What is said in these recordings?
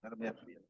Era minha filha.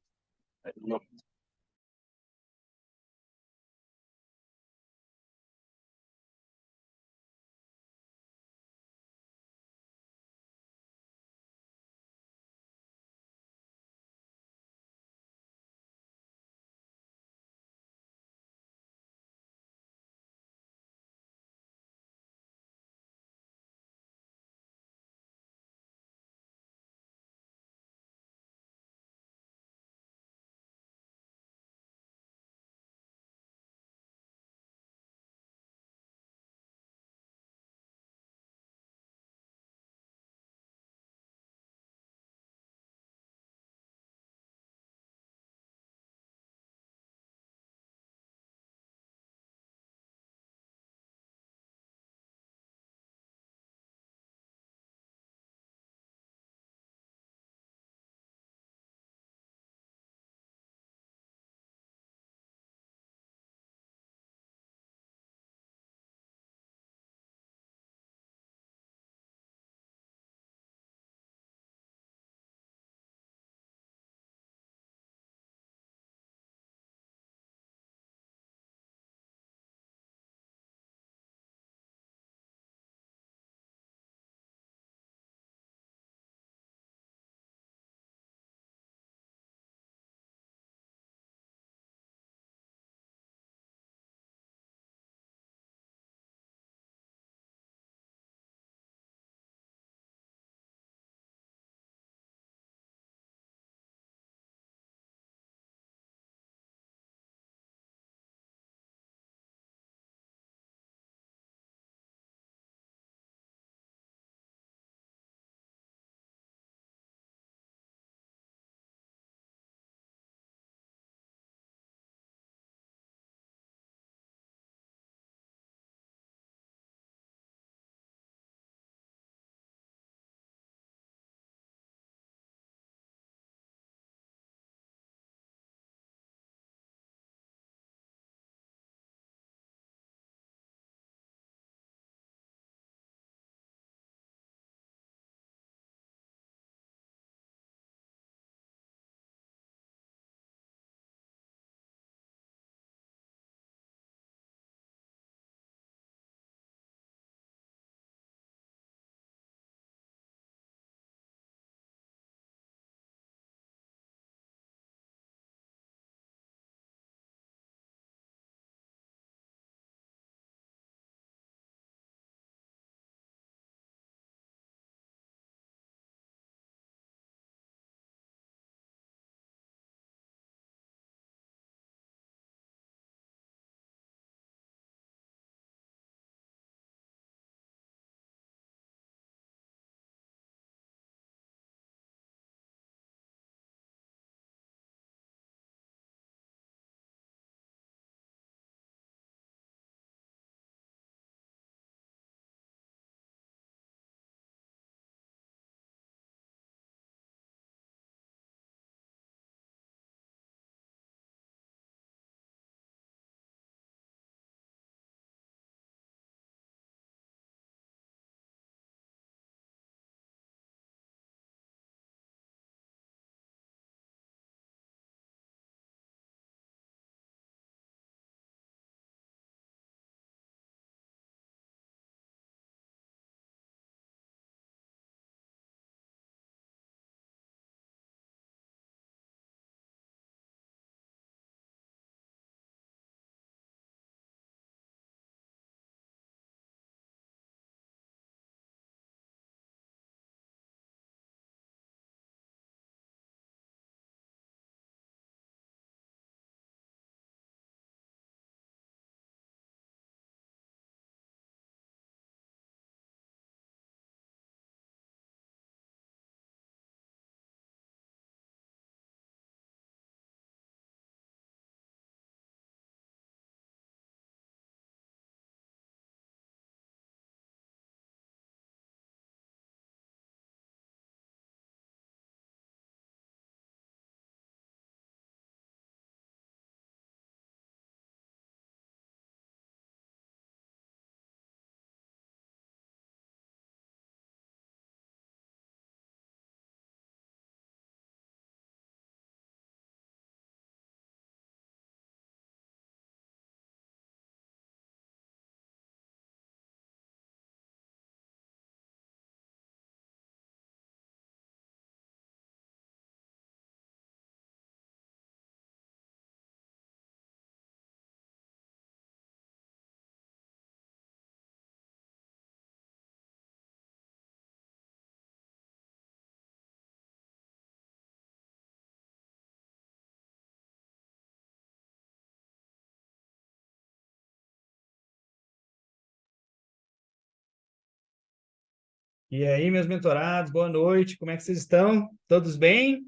E aí, meus mentorados, boa noite, como é que vocês estão? Todos bem?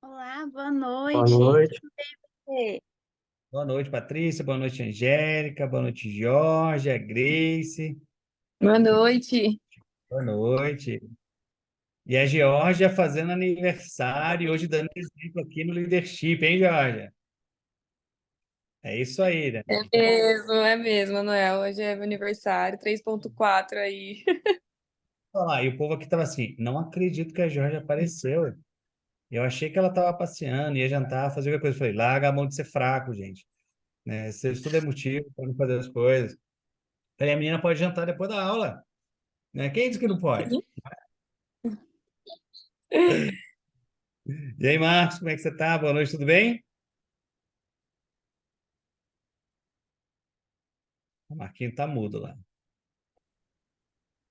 Olá, boa Boa noite. noite. Tudo bem? Boa noite, Patrícia, boa noite, Angélica, boa noite, Georgia, Grace, Boa noite. boa noite. E a Georgia fazendo aniversário, hoje dando exemplo aqui no Leadership, hein, Georgia? É isso aí, né? É mesmo, Manuel. Hoje é meu aniversário, 3.4 aí. Olha lá, e o povo aqui estava assim, não acredito que a Georgia apareceu. Eu achei que ela estava passeando, ia jantar, fazer qualquer coisa. Eu falei, larga a mão de ser fraco, gente. Né? Isso tudo é motivo para não fazer as coisas. Falei, a menina pode jantar depois da aula. Né? Quem disse que não pode? E aí, Marcos, como é que você tá? Boa noite, tudo bem? O Marquinho tá mudo lá.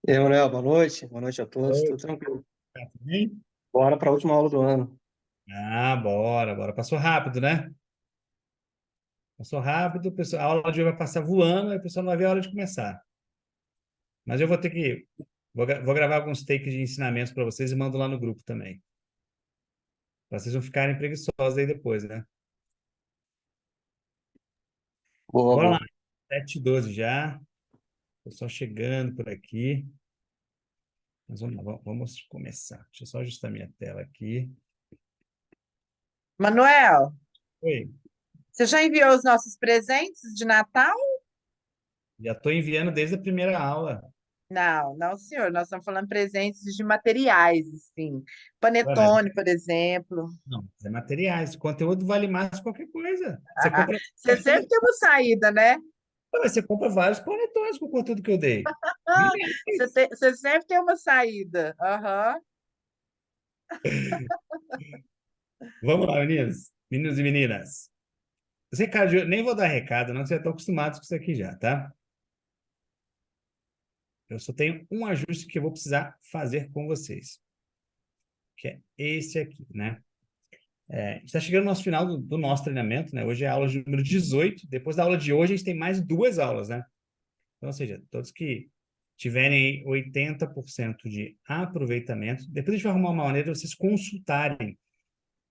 E aí, Manuel, boa noite. Boa noite a todos. Oi, Tudo tranquilo. tá tudo bem? Bora para a última aula do ano. Ah, bora, bora. Passou rápido, né? Passou rápido, a aula de hoje vai passar voando, aí o pessoal não vai ver a hora de começar. Mas eu vou ter que. Vou gravar alguns takes de ensinamentos para vocês e mando lá no grupo também. Para vocês não ficarem preguiçosos aí depois, né? Boa, Bora lá, boa. 7h12 já. Pessoal chegando por aqui. Mas vamos lá, vamos começar. Deixa eu só ajustar minha tela aqui. Manuel, Oi, você já enviou os nossos presentes de Natal? já estou enviando desde a primeira aula. Não, não, senhor. Nós estamos falando presentes de materiais, assim. Ué, mas Panetone, por exemplo. não, é materiais. O conteúdo vale mais que qualquer coisa. Você compra, Você sempre tem uma saída, né? você compra vários panetones com o conteúdo que eu dei. Ah, Milhares. você sempre tem uma saída. Aham. Vamos lá, meninos. Meninos e meninas. Os recados, nem vou dar recado, não, que vocês já estão acostumados com isso aqui já, tá? Eu só tenho um ajuste que eu vou precisar fazer com vocês, que é esse aqui, né? Está chegando no nosso final do nosso treinamento, né? Hoje é a aula de número 18. Depois da aula de hoje, a gente tem mais duas aulas, né? Então, ou seja, todos que tiverem aí 80% de aproveitamento, depois a gente vai arrumar uma maneira de vocês consultarem,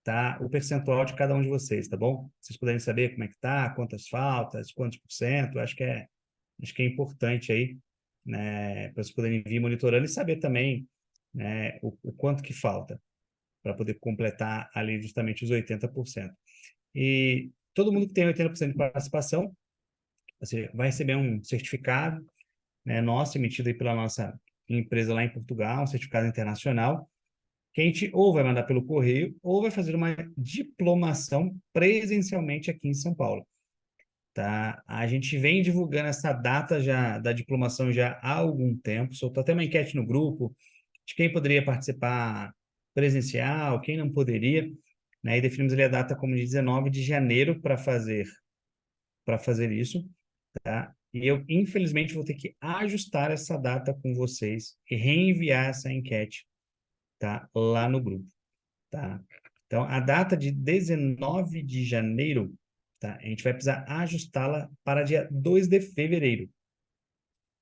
tá? O percentual de cada um de vocês, tá bom? Vocês puderem saber como é que tá, quantas faltas, quantos por cento, acho que é importante aí, né? Para vocês poderem vir monitorando e saber também, né, o quanto que falta para poder completar ali justamente os 80%. E todo mundo que tem 80% de participação, você vai receber um certificado, né, nosso, emitido aí pela nossa empresa lá em Portugal, um certificado internacional, que a gente ou vai mandar pelo correio ou vai fazer uma diplomação presencialmente aqui em São Paulo. Tá? A gente vem divulgando essa data já da diplomação já há algum tempo, soltou até uma enquete no grupo de quem poderia participar presencial, quem não poderia, né? E definimos ali a data como de 19 de janeiro para fazer isso, tá? E eu, infelizmente, vou ter que ajustar essa data com vocês e reenviar essa enquete, tá? Lá no grupo, tá? Então, a data de 19 de janeiro, tá? A gente vai precisar ajustá-la para dia 2 de fevereiro.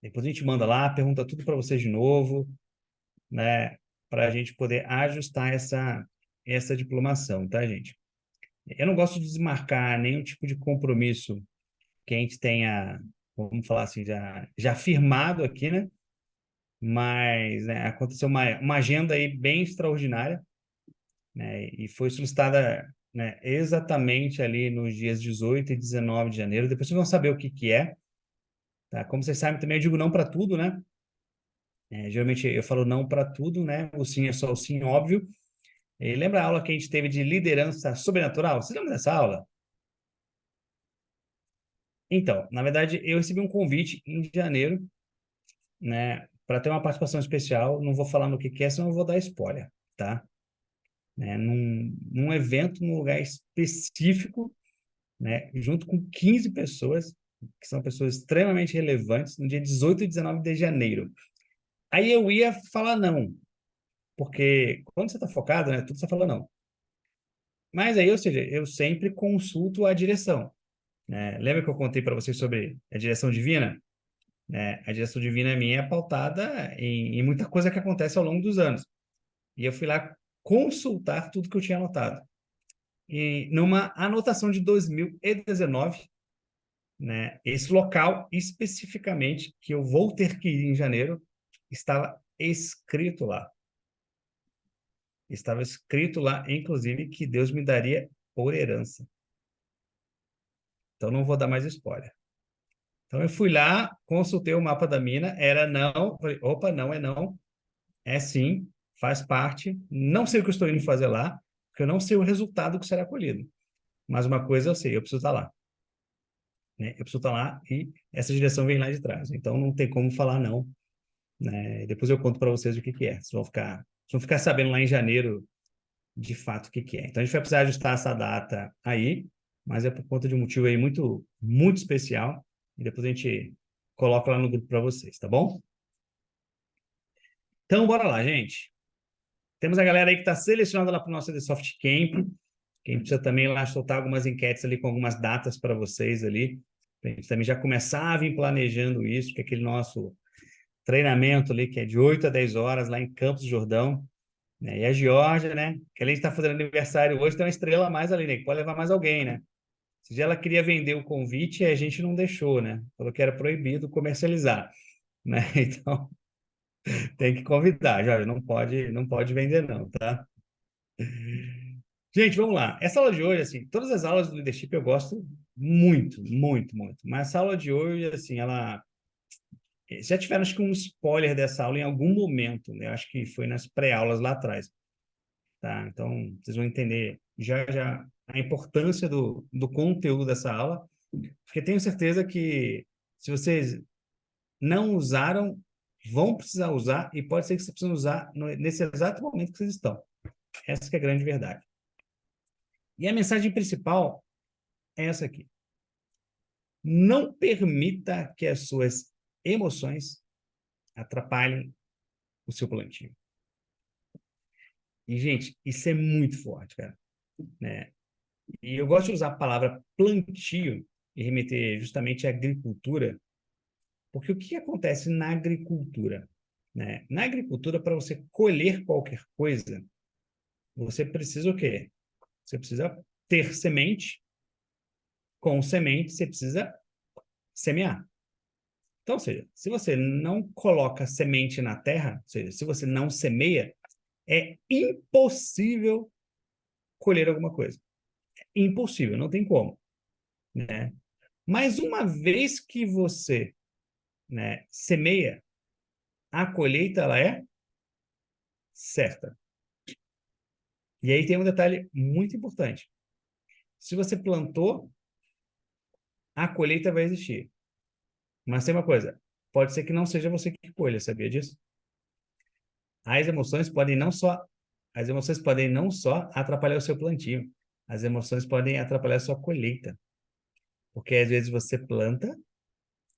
Depois a gente manda lá, pergunta tudo para vocês de novo, né? Para a gente poder ajustar essa diplomação, tá, gente? Eu não gosto de desmarcar nenhum tipo de compromisso que a gente tenha, vamos falar assim, já firmado aqui, né? Mas né, aconteceu uma agenda aí bem extraordinária, né? E foi solicitada, né, exatamente ali nos dias 18 e 19 de janeiro. Depois vocês vão saber o que que é, tá? Como vocês sabem, também eu digo não para tudo, né? Geralmente eu falo não para tudo, né? O sim é só o sim óbvio. E lembra a aula que a gente teve de liderança sobrenatural? Você lembra dessa aula? Então, na verdade, eu recebi um convite em janeiro, né, para ter uma participação especial. Não vou falar no que é, senão eu vou dar spoiler, tá? Num evento, num lugar específico, né, junto com 15 pessoas, que são pessoas extremamente relevantes, no dia 18 e 19 de janeiro. Aí eu ia falar não, porque quando você está focado, né, tudo você fala não. Mas aí, ou seja, eu sempre consulto a direção, né? Lembra que eu contei para vocês sobre a direção divina? né? A direção divina minha é pautada em muita coisa que acontece ao longo dos anos. E eu fui lá consultar tudo que eu tinha anotado. E numa anotação de 2019, né, esse local especificamente que eu vou ter que ir em janeiro, estava escrito lá. Estava escrito lá, inclusive, que Deus me daria por herança. Então, não vou dar mais spoiler. Então, eu fui lá, consultei o mapa da mina, era não. Falei, opa, não é não. É sim, faz parte. Não sei o que eu estou indo fazer lá, porque eu não sei o resultado que será colhido. Mas uma coisa eu sei, eu preciso estar lá. Né? Eu preciso estar lá e essa direção vem lá de trás. Então, não tem como falar não. Né? Depois eu conto para vocês o que que é. Vocês vão ficar sabendo lá em janeiro de fato o que que é. Então, a gente vai precisar ajustar essa data aí, mas é por conta de um motivo aí muito, muito especial. E depois a gente coloca lá no grupo para vocês, tá bom? Então, bora lá, gente. Temos a galera aí que está selecionada lá para o nosso Soft Camp. Quem precisa também lá soltar algumas enquetes ali com algumas datas para vocês ali. A gente também já começar a vir planejando isso, que é aquele nosso treinamento ali, que é de 8 a 10 horas lá em Campos do Jordão. Né? E a Georgia, né? Que além de estar fazendo aniversário hoje, tem uma estrela a mais ali, né? Que pode levar mais alguém, né? Se ela queria vender o convite, a gente não deixou, né? Falou que era proibido comercializar, né? Então, tem que convidar, já não pode vender não, tá? Gente, vamos lá. Essa aula de hoje, assim, todas as aulas do leadership eu gosto muito, muito, muito. Mas essa aula de hoje, assim, ela já tiveram, acho que um spoiler dessa aula em algum momento, né? Acho que foi nas pré-aulas lá atrás, tá? Então, vocês vão entender já já a importância do conteúdo dessa aula, porque tenho certeza que se vocês não usaram, vão precisar usar e pode ser que vocês precisem usar nesse exato momento que vocês estão. Essa que é a grande verdade. E a mensagem principal é essa aqui. Não permita que as suas emoções atrapalhem o seu plantio. E, gente, isso é muito forte, cara. Né? E eu gosto de usar a palavra plantio e remeter justamente à agricultura, porque o que acontece na agricultura? Né? Na agricultura, para você colher qualquer coisa, você precisa o quê? Você precisa ter semente, com semente você precisa semear. Então, ou seja, se você não coloca semente na terra, ou seja, se você não semeia, é impossível colher alguma coisa. É impossível, não tem como, né? Mas uma vez que você, né, semeia, a colheita ela é certa. E aí tem um detalhe muito importante. Se você plantou, a colheita vai existir. Mas tem uma coisa, pode ser que não seja você que colha, sabia disso? As emoções podem não só As emoções podem não só atrapalhar o seu plantio, as emoções podem atrapalhar a sua colheita. Porque às vezes você planta,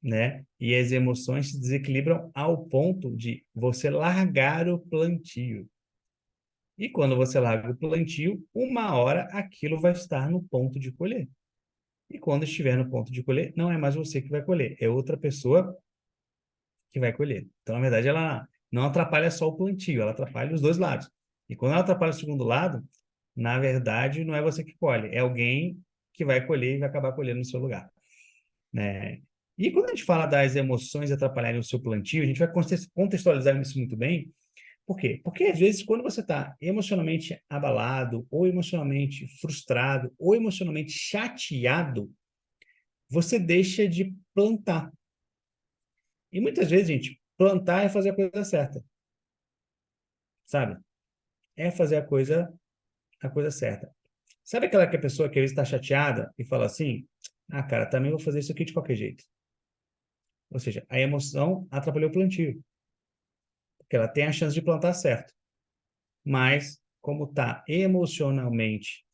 né? E as emoções se desequilibram ao ponto de você largar o plantio. E quando você larga o plantio, uma hora aquilo vai estar no ponto de colher. E quando estiver no ponto de colher, não é mais você que vai colher, é outra pessoa que vai colher. Então, na verdade, ela não atrapalha só o plantio, ela atrapalha os dois lados. E quando ela atrapalha o segundo lado, na verdade, não é você que colhe, é alguém que vai colher e vai acabar colhendo no seu lugar. Né? E quando a gente fala das emoções atrapalharem o seu plantio, a gente vai contextualizar isso muito bem. Por quê? Porque, às vezes, quando você está emocionalmente abalado, ou emocionalmente frustrado, ou emocionalmente chateado, você deixa de plantar. E muitas vezes, gente, plantar é fazer a coisa certa, sabe? É fazer a coisa certa. Sabe aquela que a pessoa que às vezes está chateada e fala assim: ah, cara, também vou fazer isso aqui de qualquer jeito. Ou seja, a emoção atrapalhou o plantio, porque ela tem a chance de plantar certo. Mas, como está emocionalmente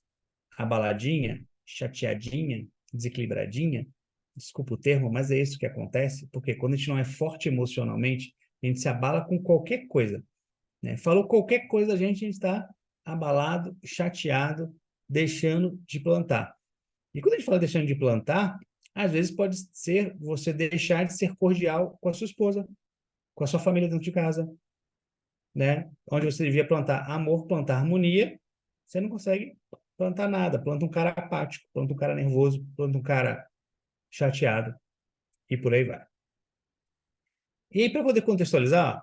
abaladinha, chateadinha, desequilibradinha, desculpa o termo, mas é isso que acontece, porque quando a gente não é forte emocionalmente, a gente se abala com qualquer coisa. Né? Falou qualquer coisa, a gente está abalado, chateado, deixando de plantar. E quando a gente fala deixando de plantar, Às vezes pode ser você deixar de ser cordial com a sua esposa, com a sua família dentro de casa, né? Onde você devia plantar amor, plantar harmonia, você não consegue plantar nada. Planta um cara apático, planta um cara nervoso, planta um cara chateado e por aí vai. E aí, para poder contextualizar, ó,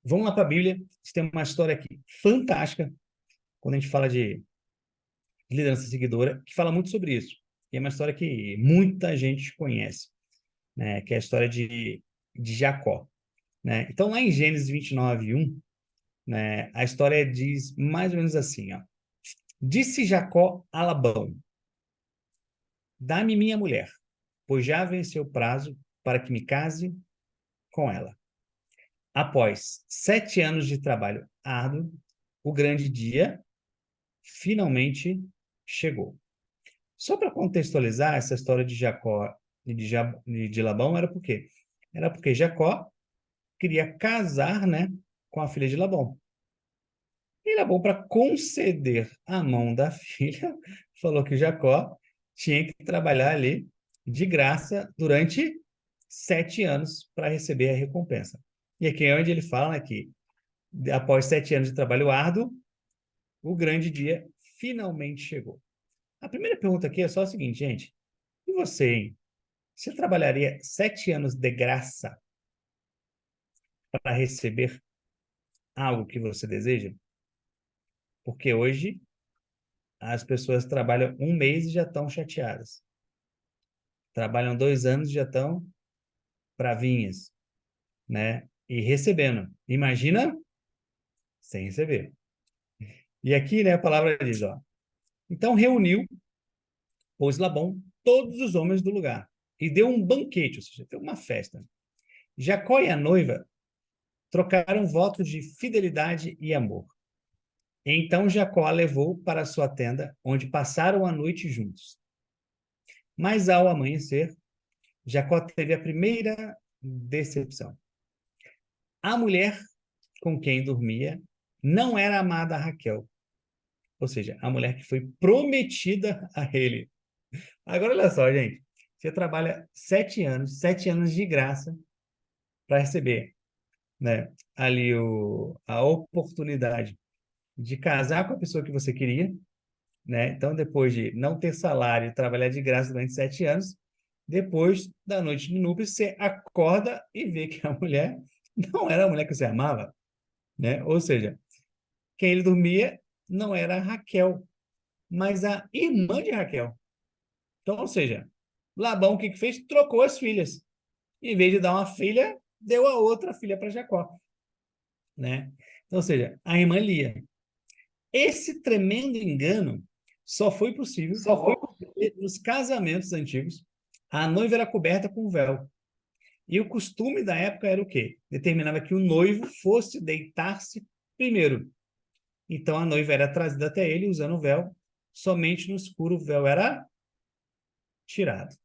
vamos lá para a Bíblia. Tem uma história aqui fantástica, quando a gente fala de liderança seguidora, que fala muito sobre isso. E é uma história que muita gente conhece, né? Que é a história de Jacó. Né? Então, lá em Gênesis 29:1, né, a história diz mais ou menos assim, ó. Disse Jacó a Labão: dá-me minha mulher, pois já venceu o prazo para que me case com ela. Após 7 anos de trabalho árduo, o grande dia finalmente chegou. Só para contextualizar essa história de Jacó e de Labão, era por quê? Era porque Jacó queria casar, né, com a filha de Labão. E Labão, para conceder a mão da filha, falou que Jacó tinha que trabalhar ali de graça durante 7 anos para receber a recompensa. E aqui é onde ele fala, né, que após 7 anos de trabalho árduo, o grande dia finalmente chegou. A primeira pergunta aqui é só a seguinte, gente. E você, hein? Você trabalharia 7 anos de graça para receber algo que você deseja? Porque hoje as pessoas trabalham um mês e já estão chateadas. Trabalham 2 anos e já estão bravinhas, né? E recebendo. Imagina sem receber. E aqui, né, a palavra diz, ó. Então reuniu, pois Labão, todos os homens do lugar e deu um banquete, ou seja, deu uma festa. Jacó e a noiva trocaram votos de fidelidade e amor. Então Jacó a levou para a sua tenda, onde passaram a noite juntos. Mas ao amanhecer, Jacó teve a primeira decepção. A mulher com quem dormia não era amada Raquel, ou seja, a mulher que foi prometida a ele. Agora, olha só, gente. Você trabalha 7 anos, 7 anos de graça para receber, né, ali a oportunidade de casar com a pessoa que você queria, né? Então, depois de não ter salário, trabalhar de graça durante 7 anos, depois da noite de núpcias, você acorda e vê que a mulher não era a mulher que você amava, né? Ou seja, quem ele dormia não era a Raquel, mas a irmã de Raquel. Então, ou seja, Labão o que que fez? Trocou as filhas. Em vez de dar uma filha, deu a outra filha para Jacó, né? Então, ou seja, a irmã Lia. Esse tremendo engano só foi possível porque nos casamentos antigos. A noiva era coberta com véu. E o costume da época era o quê? Determinava que o noivo fosse deitar-se primeiro. Então a noiva era trazida até ele usando o véu. Somente no escuro o véu era tirado.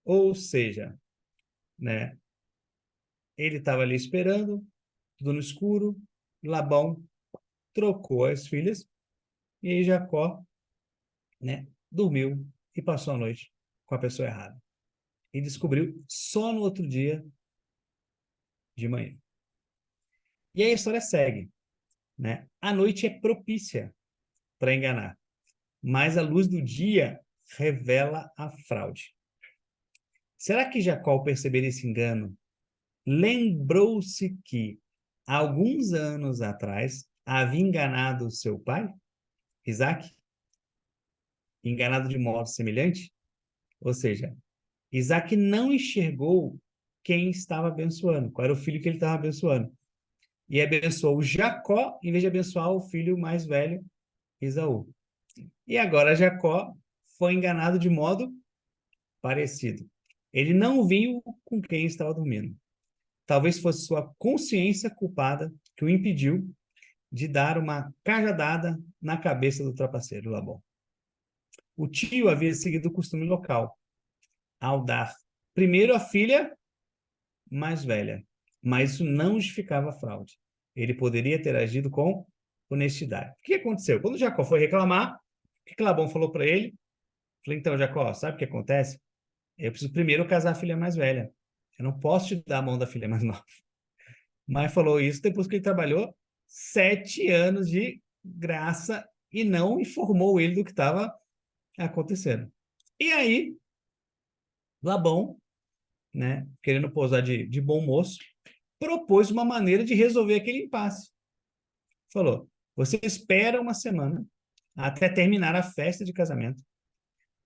Ou seja, né, ele estava ali esperando, tudo no escuro. Labão trocou as filhas e aí Jacó, né, dormiu e passou a noite com a pessoa errada. E descobriu só no outro dia de manhã. E aí a história segue, né? A noite é propícia para enganar, mas a luz do dia revela a fraude. Será que Jacó, ao perceber esse engano, lembrou-se que, alguns anos atrás, havia enganado seu pai, Isaac, enganado de modo semelhante? Ou seja, Isaac não enxergou quem estava abençoando, qual era o filho que ele estava abençoando. E abençoou Jacó em vez de abençoar o filho mais velho, Esaú. E agora Jacó foi enganado de modo parecido. Ele não viu com quem estava dormindo. Talvez fosse sua consciência culpada que o impediu de dar uma cajadada na cabeça do trapaceiro Labão. O tio havia seguido o costume local, ao dar primeiro a filha mais velha, mas isso não justificava a fraude. Ele poderia ter agido com honestidade. O que aconteceu? Quando Jacó foi reclamar, o que Labão falou para ele? Falei, então, Jacó, sabe o que acontece? Eu preciso primeiro casar a filha mais velha. Eu não posso te dar a mão da filha mais nova. Mas falou isso depois que ele trabalhou 7 anos de graça e não informou ele do que estava acontecendo. E aí, Labão, né, querendo posar de bom moço, propôs uma maneira de resolver aquele impasse. Falou: você espera uma semana até terminar a festa de casamento,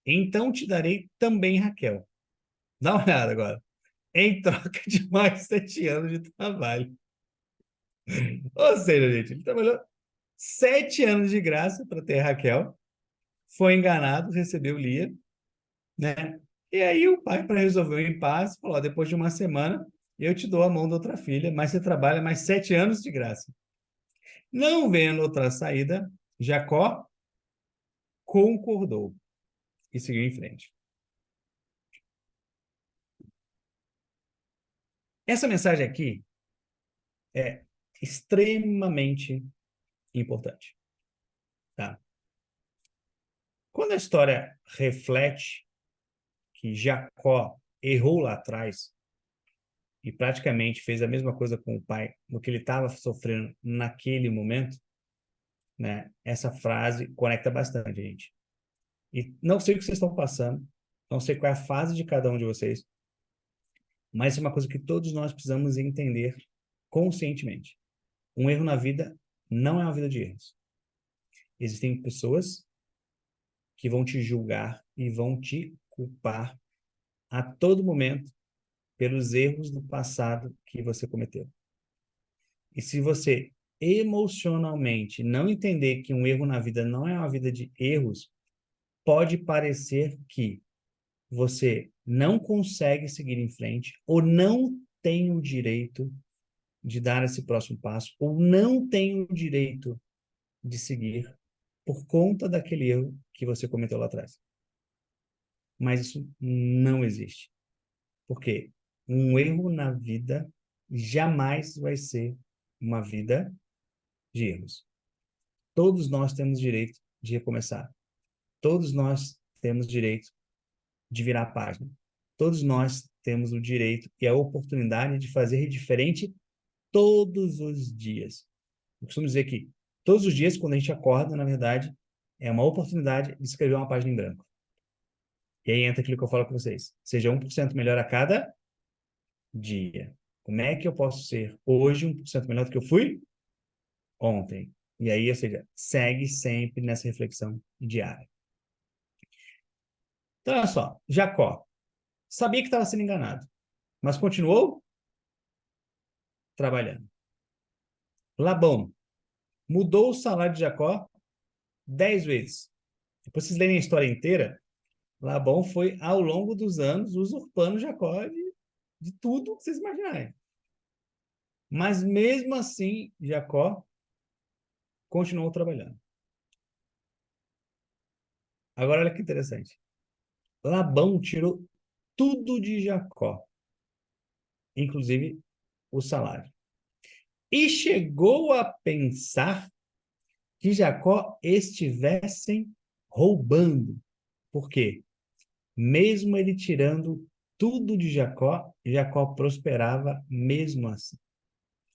então te darei também Raquel. Dá uma olhada agora. Em troca de mais 7 anos de trabalho. Ou seja, gente, ele trabalhou 7 anos de graça para ter Raquel, foi enganado, recebeu Lia, né? E aí o pai, para resolver o impasse, falou: depois de uma semana, eu te dou a mão da outra filha, mas você trabalha mais 7 anos de graça. Não vendo outra saída, Jacó concordou e seguiu em frente. Essa mensagem aqui é extremamente importante, tá? Quando a história reflete que Jacó errou lá atrás e praticamente fez a mesma coisa com o pai no que ele estava sofrendo naquele momento, né? Essa frase conecta bastante, gente. E não sei o que vocês estão passando, não sei qual é a fase de cada um de vocês, mas é uma coisa que todos nós precisamos entender conscientemente. Um erro na vida não é uma vida de erros. Existem pessoas que vão te julgar e vão te culpar a todo momento pelos erros do passado que você cometeu. E se você emocionalmente não entender que um erro na vida não é uma vida de erros, pode parecer que você não consegue seguir em frente ou não tem o direito de dar esse próximo passo ou não tem o direito de seguir por conta daquele erro que você cometeu lá atrás. Mas isso não existe. Porque um erro na vida jamais vai ser uma vida de erros. Todos nós temos direito de recomeçar. Todos nós temos direito de virar a página. Todos nós temos o direito e a oportunidade de fazer diferente todos os dias. Eu costumo dizer que todos os dias, quando a gente acorda, na verdade, é uma oportunidade de escrever uma página em branco. E aí entra aquilo que eu falo com vocês. Seja 1% melhor a cada dia. Como é que eu posso ser hoje 1% melhor do que eu fui ontem? E aí, ou seja, segue sempre nessa reflexão diária. Então, olha só. Jacó sabia que estava sendo enganado, mas continuou trabalhando. Labão mudou o salário de Jacó 10 vezes. Depois vocês lerem a história inteira, Labão foi, ao longo dos anos, usurpando Jacó de tudo que vocês imaginarem. Mas, mesmo assim, Jacó continuou trabalhando. Agora, olha que interessante. Labão tirou tudo de Jacó, inclusive o salário. E chegou a pensar que Jacó estivessem roubando. Por quê? Mesmo ele tirando tudo de Jacó, Jacó prosperava mesmo assim.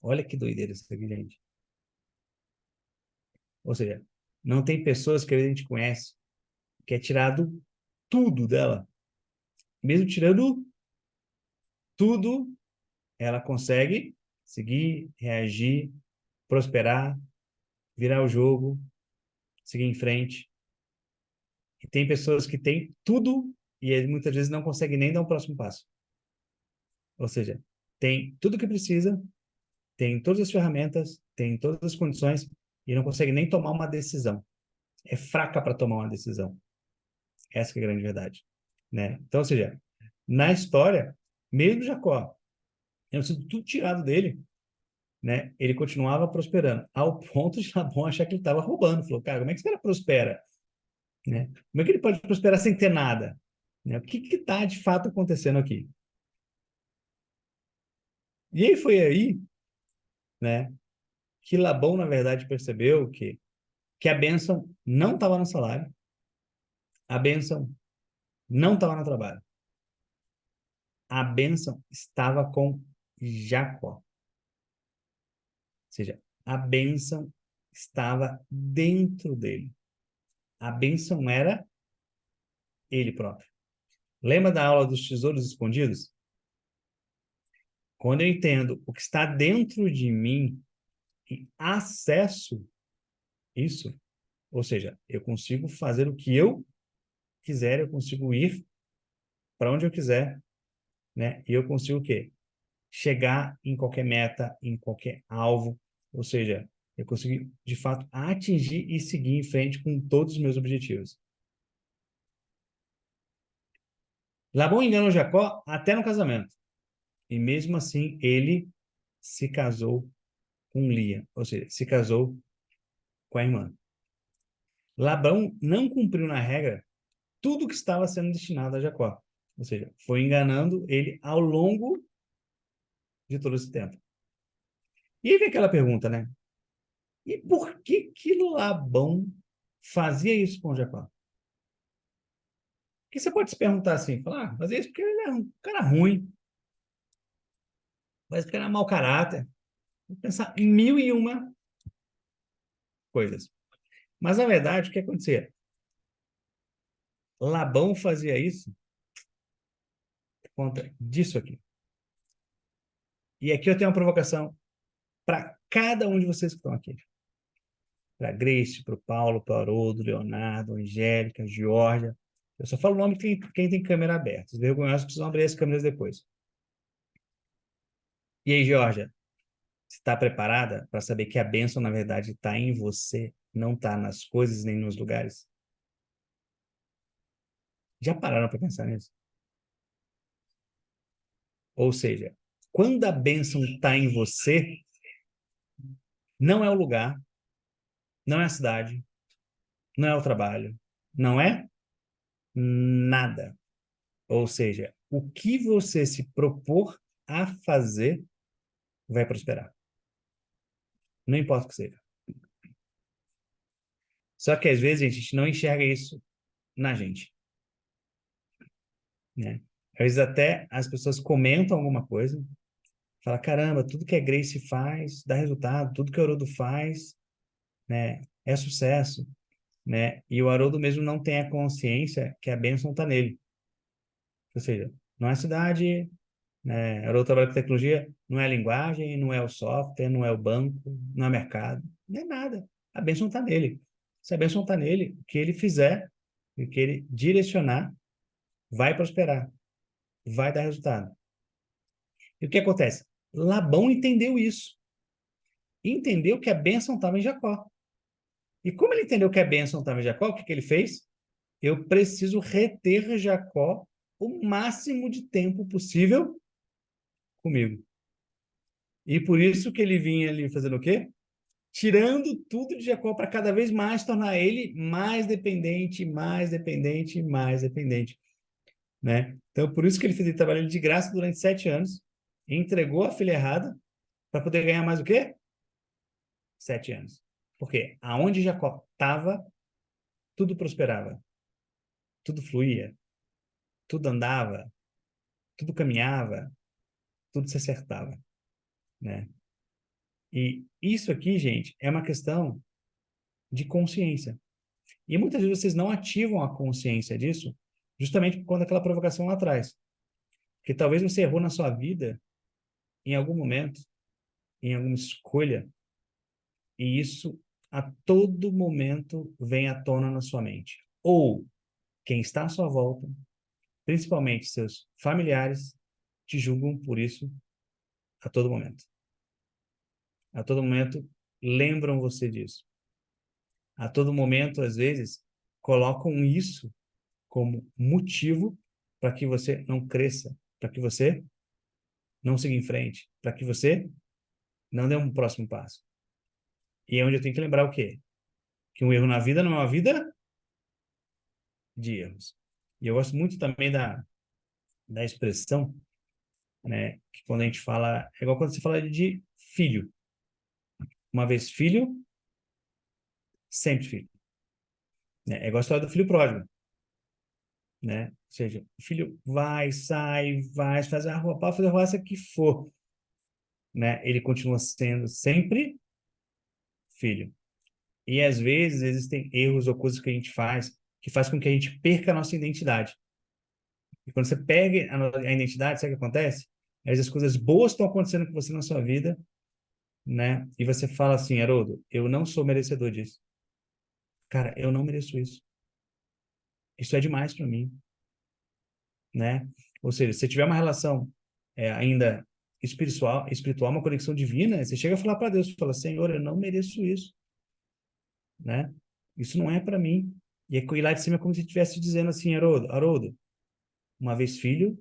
Olha que doideira isso aqui, gente. Ou seja, não tem pessoas que a gente conhece que é tirado tudo dela. Mesmo tirando tudo, ela consegue seguir, reagir, prosperar, virar o jogo, seguir em frente. E tem pessoas que têm tudo e muitas vezes não conseguem nem dar um próximo passo. Ou seja, tem tudo que precisa, tem todas as ferramentas, tem todas as condições e não consegue nem tomar uma decisão. É fraca para tomar uma decisão. Essa que é a grande verdade, né? Então, ou seja, na história, mesmo Jacó, tendo sido tudo tirado dele, né? Ele continuava prosperando, ao ponto de Labão achar que ele estava roubando. Falou, cara, como é que esse cara prospera? Né? Como é que ele pode prosperar sem ter nada? Né? O que está de fato acontecendo aqui? E aí foi aí, né, que Labão, na verdade, percebeu que a bênção não estava no salário, a bênção não estava no trabalho. A bênção estava com Jacó. Ou seja, a bênção estava dentro dele. A bênção era ele próprio. Lembra da aula dos tesouros escondidos? Quando eu entendo o que está dentro de mim e acesso isso, ou seja, eu consigo fazer o que eu quiser, eu consigo ir para onde eu quiser, né? E eu consigo o quê? Chegar em qualquer meta, em qualquer alvo, ou seja, eu consigo, de fato, atingir e seguir em frente com todos os meus objetivos. Labão enganou Jacó até no casamento. E mesmo assim, ele se casou com Lia, ou seja, se casou com a irmã. Labão não cumpriu na regra tudo que estava sendo destinado a Jacó. Ou seja, foi enganando ele ao longo de todo esse tempo. E aí vem aquela pergunta, né? E por que que Labão fazia isso com Jacó? Porque você pode se perguntar assim, falar, fazia isso porque ele é um cara ruim, mas porque ele era mau caráter. Vou pensar em mil e uma coisas. Mas, na verdade, o que acontecia? Labão fazia isso por conta disso aqui. E aqui eu tenho uma provocação para cada um de vocês que estão aqui. Para a Grace, para o Paulo, para o Haroldo, Leonardo, Angélica, Georgia. Eu só falo o nome de quem tem câmera aberta. Os vergonhosos precisam abrir as câmeras depois. E aí, Georgia, você está preparada para saber que a bênção, na verdade, está em você, não está nas coisas nem nos lugares? Já pararam para pensar nisso? Ou seja, quando a bênção está em você, não é o lugar, não é a cidade, não é o trabalho, não é nada. Ou seja, o que você se propor a fazer vai prosperar. Não importa o que seja. Só que às vezes a gente não enxerga isso na gente, né? Às vezes até as pessoas comentam alguma coisa, fala, caramba, tudo que a Grace faz dá resultado, tudo que o Haroldo faz, né, é sucesso, né? E o Haroldo mesmo não tem a consciência que a bênção está nele. Ou seja, não é a cidade, né? Haroldo trabalha com tecnologia, não é a linguagem, não é o software, não é o banco, não é o mercado, não é nada. A bênção está nele. Se a bênção está nele, o que ele fizer, o que ele direcionar, vai prosperar, vai dar resultado. E o que acontece? Labão entendeu isso. Entendeu que a bênção estava em Jacó. E como ele entendeu que a bênção estava em Jacó, o que que ele fez? Eu preciso reter Jacó o máximo de tempo possível comigo. E por isso que ele vinha ali fazendo o quê? Tirando tudo de Jacó para cada vez mais tornar ele mais dependente, mais dependente, mais dependente, né? Então, por isso que ele fez ele trabalhar de graça durante 7 anos, entregou a filha errada para poder ganhar mais o quê? 7 anos. Porque aonde Jacó estava, tudo prosperava, tudo fluía, tudo andava, tudo caminhava, tudo se acertava, né? E isso aqui, gente, é uma questão de consciência. E muitas vezes vocês não ativam a consciência disso, justamente por conta daquela provocação lá atrás. Porque talvez você errou na sua vida em algum momento, em alguma escolha, e isso a todo momento vem à tona na sua mente. Ou quem está à sua volta, principalmente seus familiares, te julgam por isso a todo momento. A todo momento lembram você disso. A todo momento, às vezes, colocam isso como motivo para que você não cresça, para que você não siga em frente, para que você não dê um próximo passo. E é onde eu tenho que lembrar o quê? Que um erro na vida não é uma vida de erros. E eu gosto muito também da expressão, né, que quando a gente fala, é igual quando você fala de filho. Uma vez filho, sempre filho. É igual a história do filho pródigo. né? Ou seja, o filho vai, sai, vai, faz a rua, pode fazer a roça que for, né? Ele continua sendo sempre filho. E às vezes existem erros ou coisas que a gente faz que faz com que a gente perca a nossa identidade. E quando você perde a identidade, sabe o que acontece? Às vezes as coisas boas estão acontecendo com você na sua vida, né? E você fala assim, Haroldo, eu não sou merecedor disso. Cara, eu não mereço isso. Isso é demais para mim, né? Ou seja, se tiver uma relação ainda espiritual, uma conexão divina, você chega a falar para Deus, fala, Senhor, eu não mereço isso, né? Isso não é para mim. E aí, lá de cima é como se estivesse dizendo assim, Haroldo, uma vez filho,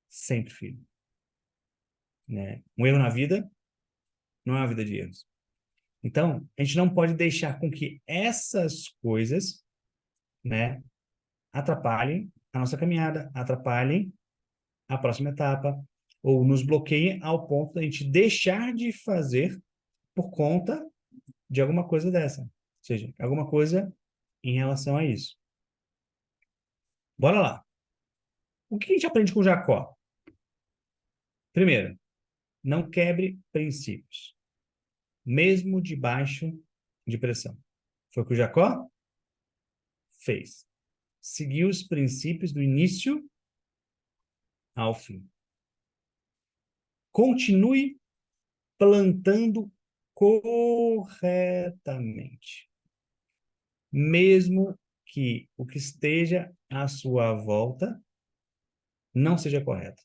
sempre filho, né? Um erro na vida não é uma vida de erros. Então, a gente não pode deixar com que essas coisas, né, atrapalhem a nossa caminhada, atrapalhem a próxima etapa, ou nos bloqueiem ao ponto de a gente deixar de fazer por conta de alguma coisa dessa. Ou seja, alguma coisa em relação a isso. Bora lá. O que a gente aprende com Jacó? Primeiro, não quebre princípios, mesmo debaixo de pressão. Foi o que o Jacó fez. Seguiu os princípios do início ao fim. Continue plantando corretamente, mesmo que o que esteja à sua volta não seja correto.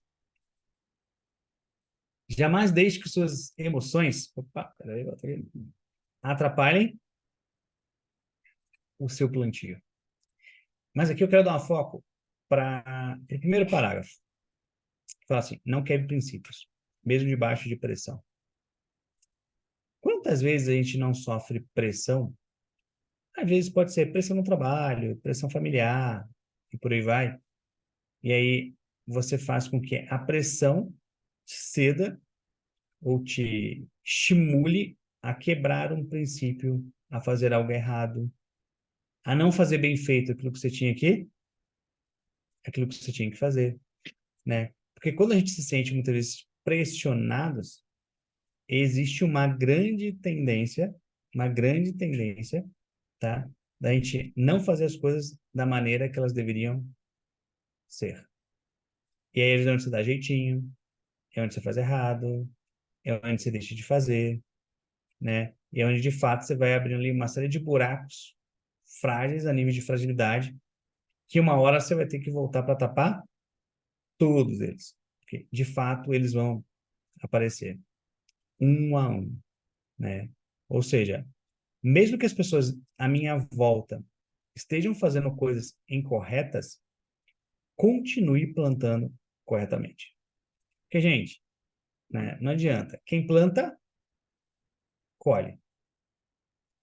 Jamais deixe que suas emoções atrapalhem o seu plantio. Mas aqui eu quero dar um foco para o primeiro parágrafo. Fala assim, não quebre princípios, mesmo debaixo de pressão. Quantas vezes a gente não sofre pressão? Às vezes pode ser pressão no trabalho, pressão familiar, e por aí vai. E aí você faz com que a pressão te ceda ou te estimule a quebrar um princípio, a fazer algo errado, a não fazer bem feito aquilo que você tinha que fazer, né? Porque quando a gente se sente muitas vezes pressionados, existe uma grande tendência, tá? Da gente não fazer as coisas da maneira que elas deveriam ser. E aí é onde você dá jeitinho, é onde você faz errado, é onde você deixa de fazer, né? E é onde, de fato, você vai abrindo ali uma série de buracos frágeis a nível de fragilidade, que uma hora você vai ter que voltar para tapar todos eles. Porque, de fato, eles vão aparecer um a um, né? Ou seja, mesmo que as pessoas à minha volta estejam fazendo coisas incorretas, continue plantando corretamente. Porque, gente, né, não adianta. Quem planta, colhe,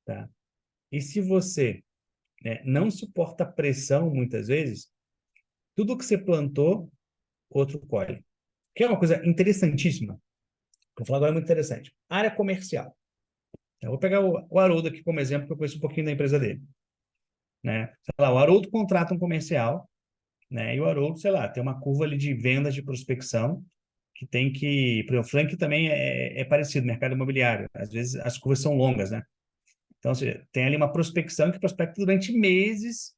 tá? E se você, né, não suporta pressão, muitas vezes, tudo que você plantou, outro colhe. Que é uma coisa interessantíssima. Vou falar agora é muito interessante. Área comercial. Eu vou pegar o Haroldo aqui como exemplo, que eu conheço um pouquinho da empresa dele. Né? Sei lá, o Haroldo contrata um comercial, né? E o Haroldo, sei lá, tem uma curva ali de vendas de prospecção que tem que... Por exemplo, o Frank também é parecido, mercado imobiliário. Às vezes as curvas são longas, né? Então, você tem ali uma prospecção que prospecta durante meses,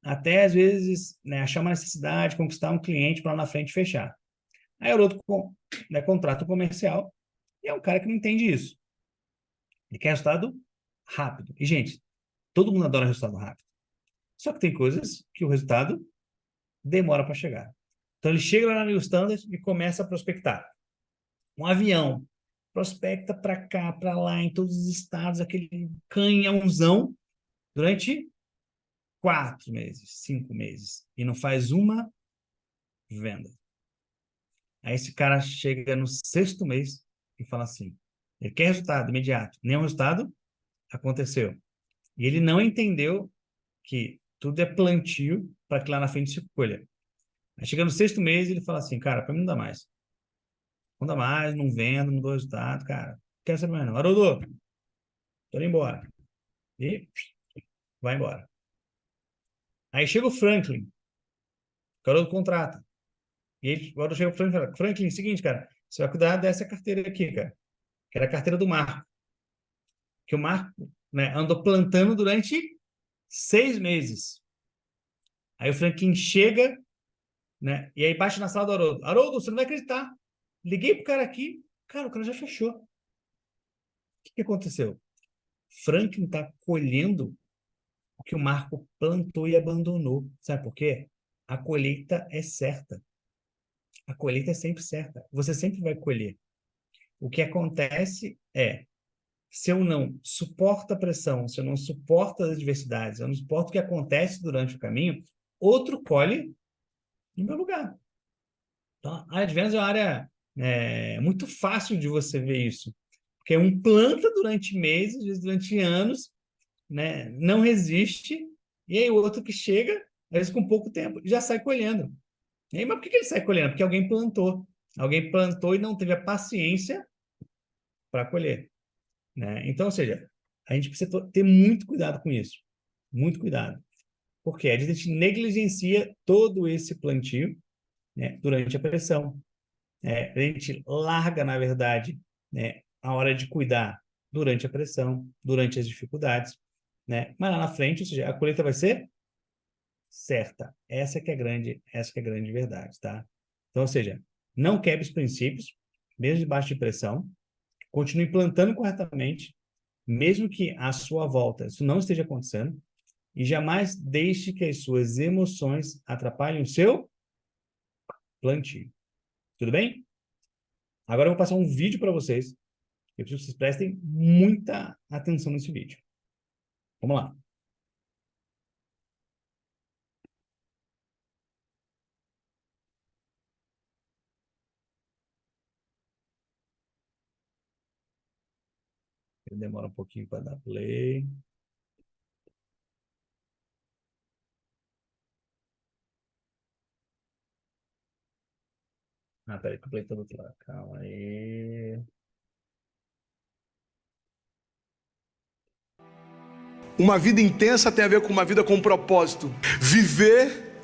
até às vezes, né, achar uma necessidade, conquistar um cliente para lá na frente fechar. Aí o Haroldo né, contrata um comercial e é um cara que não entende isso. Ele quer resultado rápido. E, gente, todo mundo adora resultado rápido. Só que tem coisas que o resultado demora para chegar. Então, ele chega lá na New Standard e começa a prospectar. Um avião. Prospecta para cá, para lá, em todos os estados, aquele canhãozão, durante 4 meses, 5 meses. E não faz uma venda. Aí esse cara chega no sexto mês e fala assim, ele quer resultado imediato. Nenhum resultado aconteceu. E ele não entendeu que tudo é plantio para que lá na frente se colha. Aí chega no sexto mês ele fala assim, cara, para mim não dá mais. Não dá mais, não vendo, não dou resultado, cara. Não quero saber mais não. Haroldo, tô indo embora. E vai embora. Aí chega o Franklin. O Haroldo contrata. E ele, agora chega para o Franklin e fala, Franklin, seguinte, cara, você vai cuidar dessa carteira aqui, cara, que era a carteira do Marco. Que o Marco, né, andou plantando durante 6 meses. Aí o Franklin chega, né, e aí bate na sala do Haroldo. Haroldo, você não vai acreditar. Liguei pro cara aqui, cara, o cara já fechou. O que aconteceu? Franklin está colhendo o que o Marco plantou e abandonou. Sabe por quê? A colheita é certa. A colheita é sempre certa. Você sempre vai colher. O que acontece é, se eu não suporto a pressão, se eu não suporto as adversidades, eu não suporto o que acontece durante o caminho, outro colhe no meu lugar. Então, a Advance é uma área muito fácil de você ver isso. Porque um planta durante meses, às vezes durante anos, né, não resiste, e aí o outro que chega, às vezes com pouco tempo, já sai colhendo. E aí, mas por que ele sai colhendo? Porque alguém plantou. Alguém plantou e não teve a paciência para colher. Né? Então, ou seja, a gente precisa ter muito cuidado com isso. Muito cuidado. Porque a gente negligencia todo esse plantio, né, durante a pressão. A gente larga, na verdade, né, a hora de cuidar durante a pressão, durante as dificuldades. Né? Mas lá na frente, ou seja, a colheita vai ser certa. Essa que é a grande verdade, tá? Então, ou seja, não quebre os princípios, mesmo debaixo de pressão, continue plantando corretamente, mesmo que à sua volta isso não esteja acontecendo, e jamais deixe que as suas emoções atrapalhem o seu plantio. Tudo bem? Agora eu vou passar um vídeo para vocês. Eu preciso que vocês prestem muita atenção nesse vídeo. Vamos lá. Ele demora um pouquinho para dar play. Ah, peraí, que o play tá do outro lado. Calma aí. Uma vida intensa tem a ver com uma vida com propósito. Viver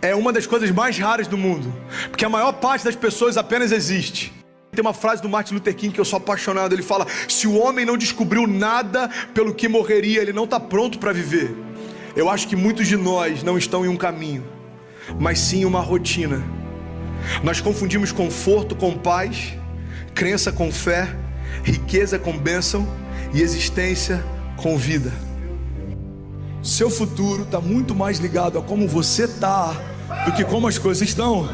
é uma das coisas mais raras do mundo, porque a maior parte das pessoas apenas existe. Tem uma frase do Martin Luther King que eu sou apaixonado. Ele fala: se o homem não descobriu nada pelo que morreria, ele não está pronto para viver. Eu acho que muitos de nós não estão em um caminho, mas sim uma rotina. Nós confundimos conforto com paz, crença com fé, riqueza com bênção e existência com vida. Seu futuro está muito mais ligado a como você está do que como as coisas estão.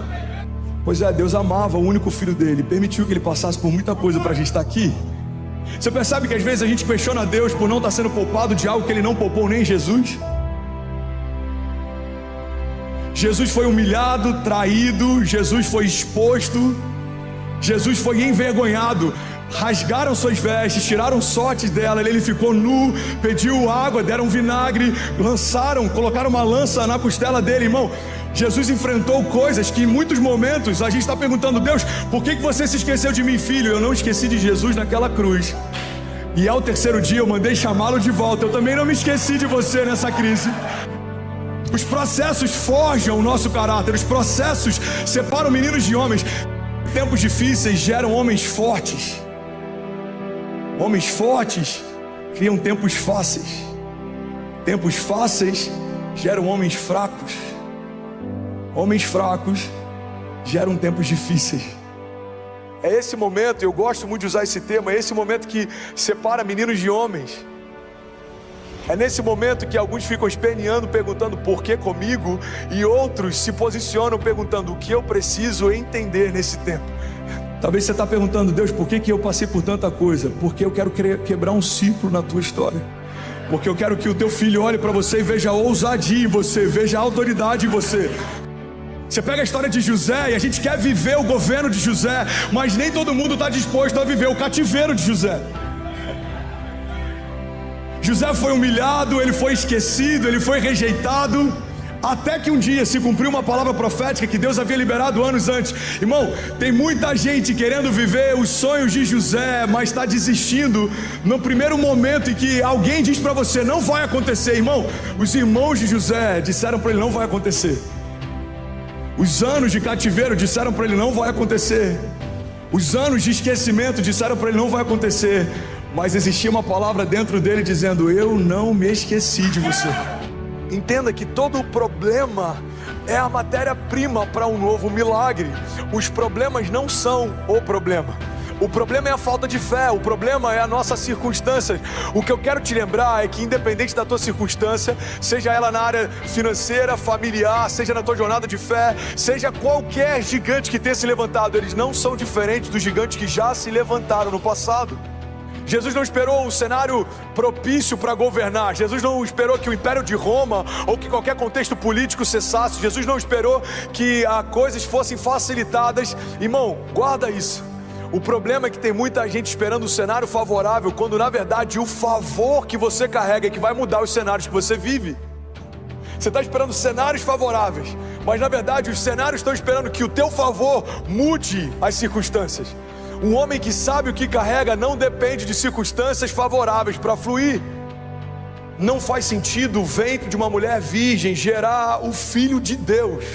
Pois é, Deus amava o único filho dele, permitiu que ele passasse por muita coisa para a gente estar aqui. Você percebe que às vezes a gente questiona Deus por não estar sendo poupado de algo que ele não poupou nem Jesus? Jesus foi humilhado, traído, Jesus foi exposto, Jesus foi envergonhado. Rasgaram suas vestes, tiraram sortes dela, ele ficou nu, pediu água, deram vinagre, colocaram uma lança na costela dele, irmão. Jesus enfrentou coisas que em muitos momentos a gente está perguntando: Deus, por que você se esqueceu de mim, filho? Eu não esqueci de Jesus naquela cruz. E ao terceiro dia eu mandei chamá-lo de volta. Eu também não me esqueci de você nessa crise. Os processos forjam o nosso caráter, os processos separam meninos de homens. Tempos difíceis geram homens fortes. Homens fortes criam tempos fáceis. Tempos fáceis geram homens fracos. Homens fracos geram tempos difíceis. É esse momento, eu gosto muito de usar esse termo, é esse momento que separa meninos de homens. É nesse momento que alguns ficam esperneando, perguntando por que comigo, e outros se posicionam perguntando o que eu preciso entender nesse tempo. Talvez você está perguntando: Deus, por que eu passei por tanta coisa? Porque eu quero quebrar um ciclo na tua história. Porque eu quero que o teu filho olhe para você e veja ousadia em você, veja autoridade em você. Você pega a história de José e a gente quer viver o governo de José, mas nem todo mundo está disposto a viver o cativeiro de José. José foi humilhado, ele foi esquecido, ele foi rejeitado, até que um dia se cumpriu uma palavra profética que Deus havia liberado anos antes. Irmão, tem muita gente querendo viver os sonhos de José, mas está desistindo no primeiro momento em que alguém diz para você: não vai acontecer. Irmão, os irmãos de José disseram para ele: não vai acontecer. Os anos de cativeiro disseram para ele: não vai acontecer. Os anos de esquecimento disseram para ele: não vai acontecer. Mas existia uma palavra dentro dele dizendo: eu não me esqueci de você. Entenda que todo o problema é a matéria-prima para um novo milagre. Os problemas não são o problema. O problema é a falta de fé, o problema é a nossa circunstância. O que eu quero te lembrar é que, independente da tua circunstância, seja ela na área financeira, familiar, seja na tua jornada de fé, seja qualquer gigante que tenha se levantado, eles não são diferentes dos gigantes que já se levantaram no passado. Jesus não esperou um cenário propício para governar. Jesus não esperou que o Império de Roma ou que qualquer contexto político cessasse. Jesus não esperou que coisas fossem facilitadas. Irmão, guarda isso. O problema é que tem muita gente esperando um cenário favorável, quando na verdade o favor que você carrega é que vai mudar os cenários que você vive. Você está esperando cenários favoráveis, mas na verdade os cenários estão esperando que o teu favor mude as circunstâncias. Um homem que sabe o que carrega não depende de circunstâncias favoráveis para fluir. Não faz sentido o ventre de uma mulher virgem gerar o Filho de Deus.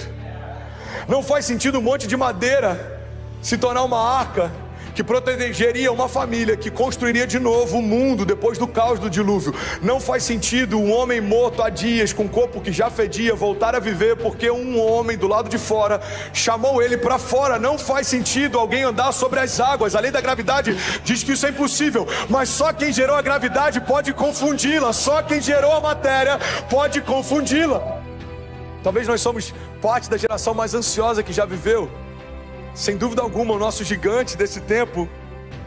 Não faz sentido um monte de madeira se tornar uma arca que protegeria uma família, que construiria de novo o mundo depois do caos do dilúvio. Não faz sentido um homem morto há dias, com um corpo que já fedia, voltar a viver porque um homem do lado de fora chamou ele para fora. Não faz sentido alguém andar sobre as águas. A lei da gravidade diz que isso é impossível, mas só quem gerou a gravidade pode confundi-la. Só quem gerou a matéria pode confundi-la. Talvez nós somos parte da geração mais ansiosa que já viveu. Sem dúvida alguma, os nossos gigantes desse tempo,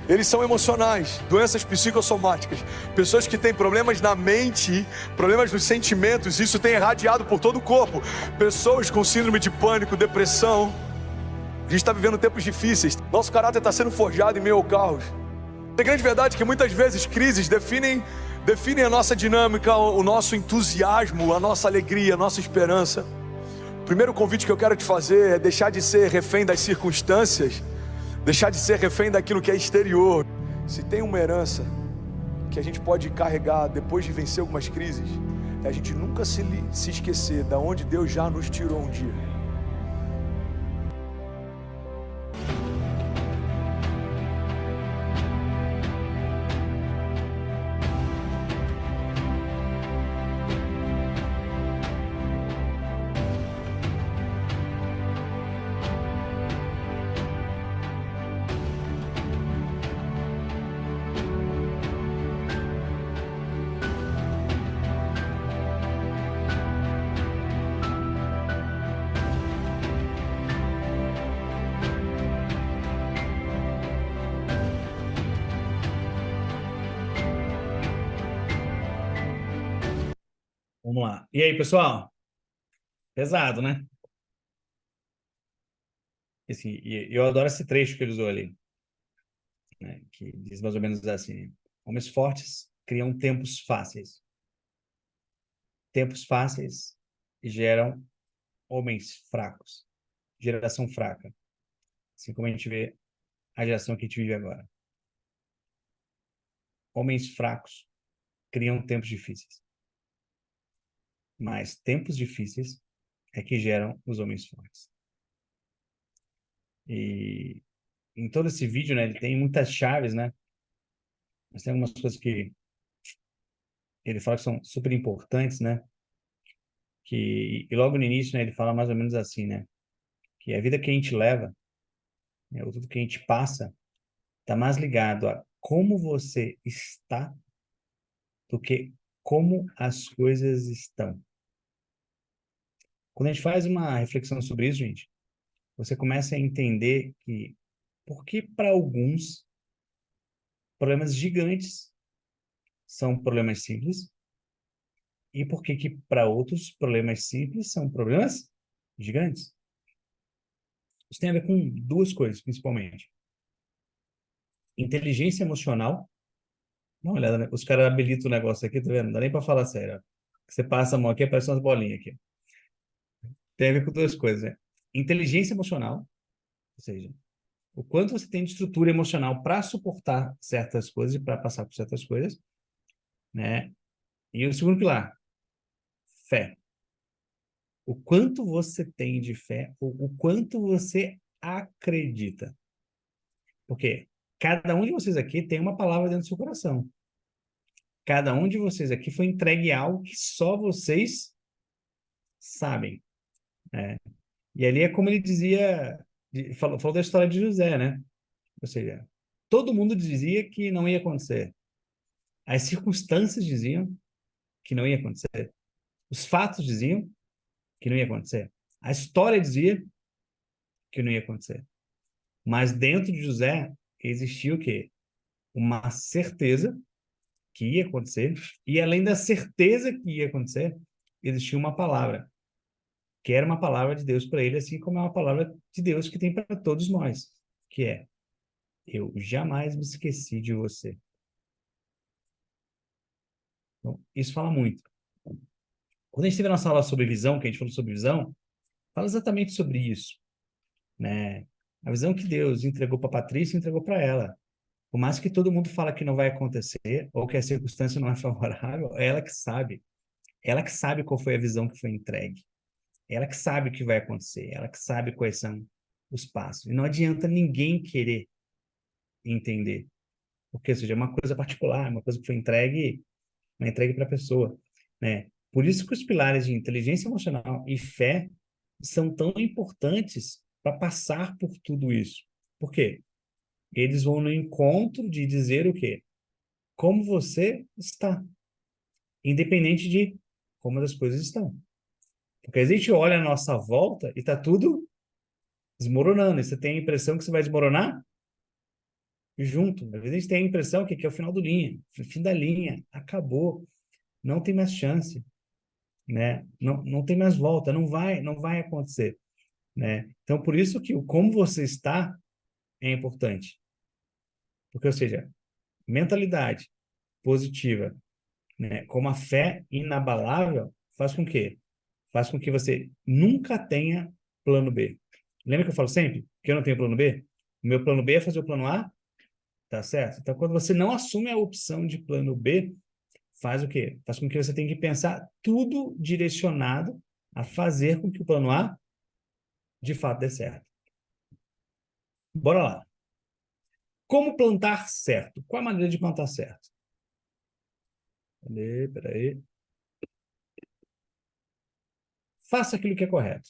eles são emocionais, doenças psicossomáticas, pessoas que têm problemas na mente, problemas nos sentimentos, isso tem irradiado por todo o corpo, pessoas com síndrome de pânico, depressão. A gente está vivendo tempos difíceis, nosso caráter está sendo forjado em meio ao caos. A grande verdade é que muitas vezes crises definem a nossa dinâmica, o nosso entusiasmo, a nossa alegria, a nossa esperança. O primeiro convite que eu quero te fazer é deixar de ser refém das circunstâncias, deixar de ser refém daquilo que é exterior. Se tem uma herança que a gente pode carregar depois de vencer algumas crises, é a gente nunca se esquecer de onde Deus já nos tirou um dia. Vamos lá. E aí, pessoal? Pesado, né? Assim, eu adoro esse trecho que ele usou ali, né? Que diz mais ou menos assim: homens fortes criam tempos fáceis. Tempos fáceis geram homens fracos. Geração fraca. Assim como a gente vê a geração que a gente vive agora. Homens fracos criam tempos difíceis. Mas tempos difíceis é que geram os homens fortes. E em todo esse vídeo, né, ele tem muitas chaves, né? Mas tem algumas coisas que ele fala que são super importantes, né? E logo no início, né, ele fala mais ou menos assim, né? Que a vida que a gente leva, né, ou tudo que a gente passa, está mais ligado a como você está do que como as coisas estão. Quando a gente faz uma reflexão sobre isso, gente, você começa a entender que por que para alguns problemas gigantes são problemas simples e por que para outros problemas simples são problemas gigantes. Isso tem a ver com duas coisas, principalmente. Inteligência emocional. Dá uma olhada, né? Os caras habilitam o negócio aqui, tá vendo? Não dá nem para falar sério. Ó. Você passa a mão aqui, aparece umas bolinhas aqui. Tem a ver com duas coisas, né? Inteligência emocional, ou seja, o quanto você tem de estrutura emocional para suportar certas coisas e para passar por certas coisas, né? E o segundo pilar, fé. o quanto você tem de fé, o quanto você acredita. Porque cada um de vocês aqui tem uma palavra dentro do seu coração. Cada um de vocês aqui foi entregue algo que só vocês sabem, né? E ali é como ele dizia, falou da história de José, né? Ou seja, todo mundo dizia que não ia acontecer. As circunstâncias diziam que não ia acontecer. Os fatos diziam que não ia acontecer. A história dizia que não ia acontecer. Mas dentro de José existia o quê? Uma certeza que ia acontecer, e além da certeza que ia acontecer, existia uma palavra, que era uma palavra de Deus para ele, assim como é uma palavra de Deus que tem para todos nós, que é: eu jamais me esqueci de você. Então, isso fala muito. Quando a gente teve a nossa aula sobre visão, que a gente falou sobre visão, fala exatamente sobre isso, né? A visão que Deus entregou para Patrícia, entregou para ela. Por mais que todo mundo fala que não vai acontecer, ou que a circunstância não é favorável, é ela que sabe. Ela que sabe qual foi a visão que foi entregue. Ela que sabe o que vai acontecer. Ela que sabe quais são os passos. E não adianta ninguém querer entender. Porque, ou seja, é uma coisa particular, uma coisa que foi entregue para a pessoa, né? Por isso que os pilares de inteligência emocional e fé são tão importantes para passar por tudo isso. Por quê? Eles vão no encontro de dizer o quê? Como você está, independente de como as coisas estão. Porque a gente olha a nossa volta e está tudo desmoronando. E você tem a impressão que você vai desmoronar junto. Às vezes a gente tem a impressão que é o final do linha, fim da linha, acabou, não tem mais chance, né? Não tem mais volta, não vai acontecer, né? Então, por isso que o como você está é importante. Porque, ou seja, mentalidade positiva, né, com uma fé inabalável, faz com que você nunca tenha plano B. Lembra que eu falo sempre que eu não tenho plano B? O meu plano B é fazer o plano A, tá certo? Então, quando você não assume a opção de plano B, faz o quê? Faz com que você tenha que pensar tudo direcionado a fazer com que o plano A, de fato, dê certo. Bora lá. Como plantar certo? Qual a maneira de plantar certo? Peraí. Faça aquilo que é correto,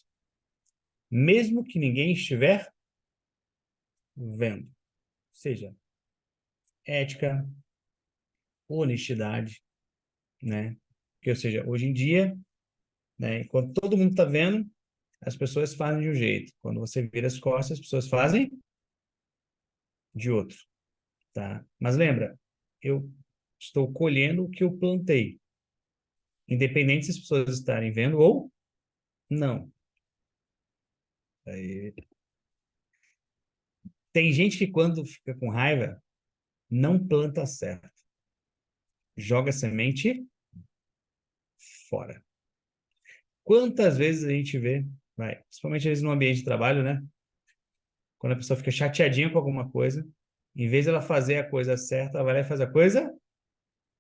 mesmo que ninguém estiver vendo. Seja ética, honestidade, né? Que, ou seja, hoje em dia, né, quando todo mundo está vendo, as pessoas fazem de um jeito. Quando você vira as costas, as pessoas fazem de outro, tá? Mas lembra, eu estou colhendo o que eu plantei, independente se as pessoas estarem vendo ou não. Aí. Tem gente que quando fica com raiva, não planta certo. Joga a semente fora. Quantas vezes a gente vê, principalmente às vezes no ambiente de trabalho, né? Quando a pessoa fica chateadinha com alguma coisa, em vez de ela fazer a coisa certa, ela vai lá e faz a coisa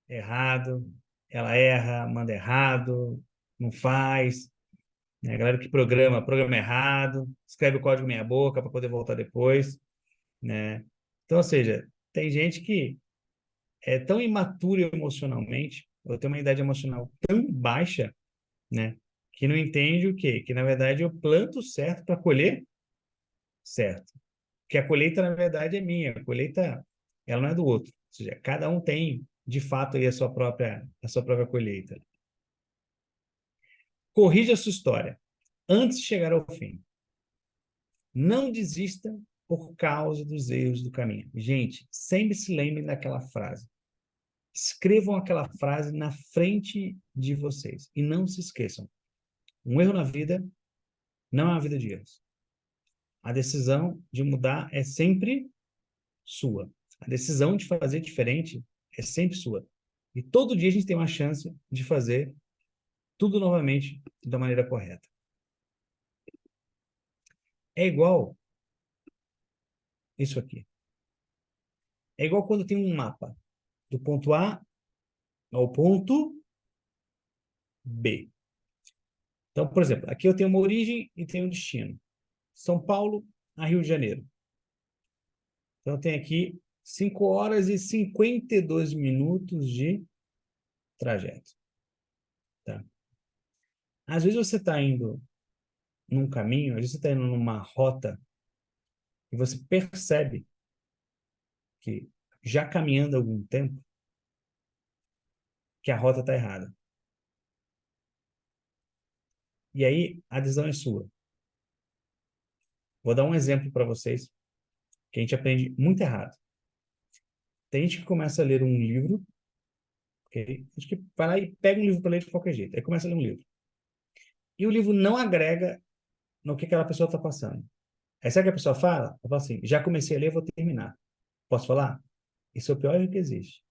errado, ela erra, manda errado, não faz, né? A galera que programa errado, escreve o código meia boca para poder voltar depois, né? Então, ou seja, tem gente que é tão imatura emocionalmente, ou tem uma idade emocional tão baixa, né, que não entende o quê? Que, na verdade, eu planto certo para colher certo. Que a colheita, na verdade, é minha. A colheita, ela não é do outro. Ou seja, cada um tem, de fato, aí a sua própria colheita. Corrija a sua história antes de chegar ao fim. Não desista por causa dos erros do caminho. Gente, sempre se lembrem daquela frase. Escrevam aquela frase na frente de vocês. E não se esqueçam. Um erro na vida não é uma vida de erros. A decisão de mudar é sempre sua. A decisão de fazer diferente é sempre sua. E todo dia a gente tem uma chance de fazer tudo novamente da maneira correta. É igual isso aqui. É igual quando tem um mapa do ponto A ao ponto B. Então, por exemplo, aqui eu tenho uma origem e tenho um destino. São Paulo a Rio de Janeiro. Então, eu tenho aqui 5 horas e 52 minutos de trajeto. Tá? Às vezes você está indo num caminho, às vezes você está indo numa rota e você percebe que, já caminhando algum tempo, que a rota está errada. E aí, a decisão é sua. Vou dar um exemplo para vocês que a gente aprende muito errado. Tem gente que começa a ler um livro, okay? A gente que vai lá e pega um livro para ler de qualquer jeito. Aí começa a ler um livro. E o livro não agrega no que aquela pessoa está passando. Aí sabe o que a pessoa fala? Ela fala assim, já comecei a ler, vou terminar. Posso falar? Isso é o pior erro que existe.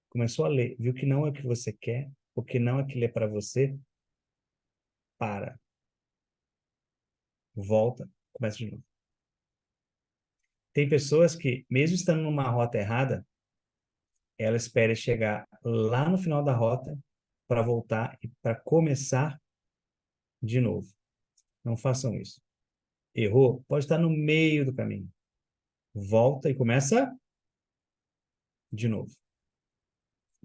Começou a ler, viu que não é o que você quer, o que não é aquilo é para você, para. Volta, começa de novo. Tem pessoas que, mesmo estando numa rota errada, ela espera chegar lá no final da rota para voltar e para começar de novo. Não façam isso. Errou? Pode estar no meio do caminho. Volta e começa de novo.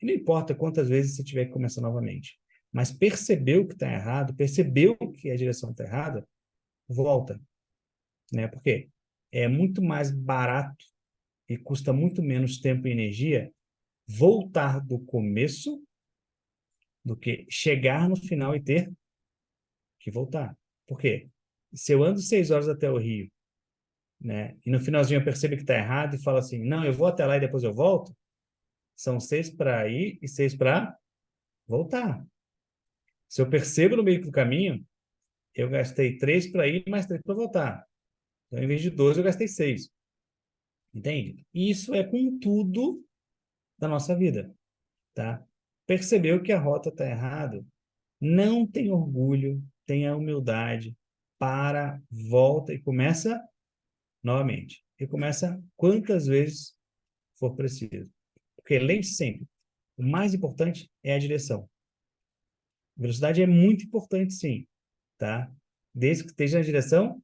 E não importa quantas vezes você tiver que começar novamente. Mas percebeu que está errado, percebeu que a direção está errada, volta. Né? Por quê? É muito mais barato e custa muito menos tempo e energia voltar do começo do que chegar no final e ter que voltar. Por quê? Se eu ando 6 horas até o Rio, né, e no finalzinho eu percebo que está errado e falo assim, não, eu vou até lá e depois eu volto, são 6 para ir e 6 para voltar. Se eu percebo no meio do caminho, eu gastei 3 para ir, mais 3 para voltar. Então, em vez de 12, eu gastei 6. Entende? Isso é com tudo da nossa vida, tá? Percebeu que a rota está errada? Não tem orgulho, tenha humildade, para, volta e começa novamente. E começa quantas vezes for preciso. Porque lembre-se sempre, o mais importante é a direção. Velocidade é muito importante, sim, tá? Desde que esteja na direção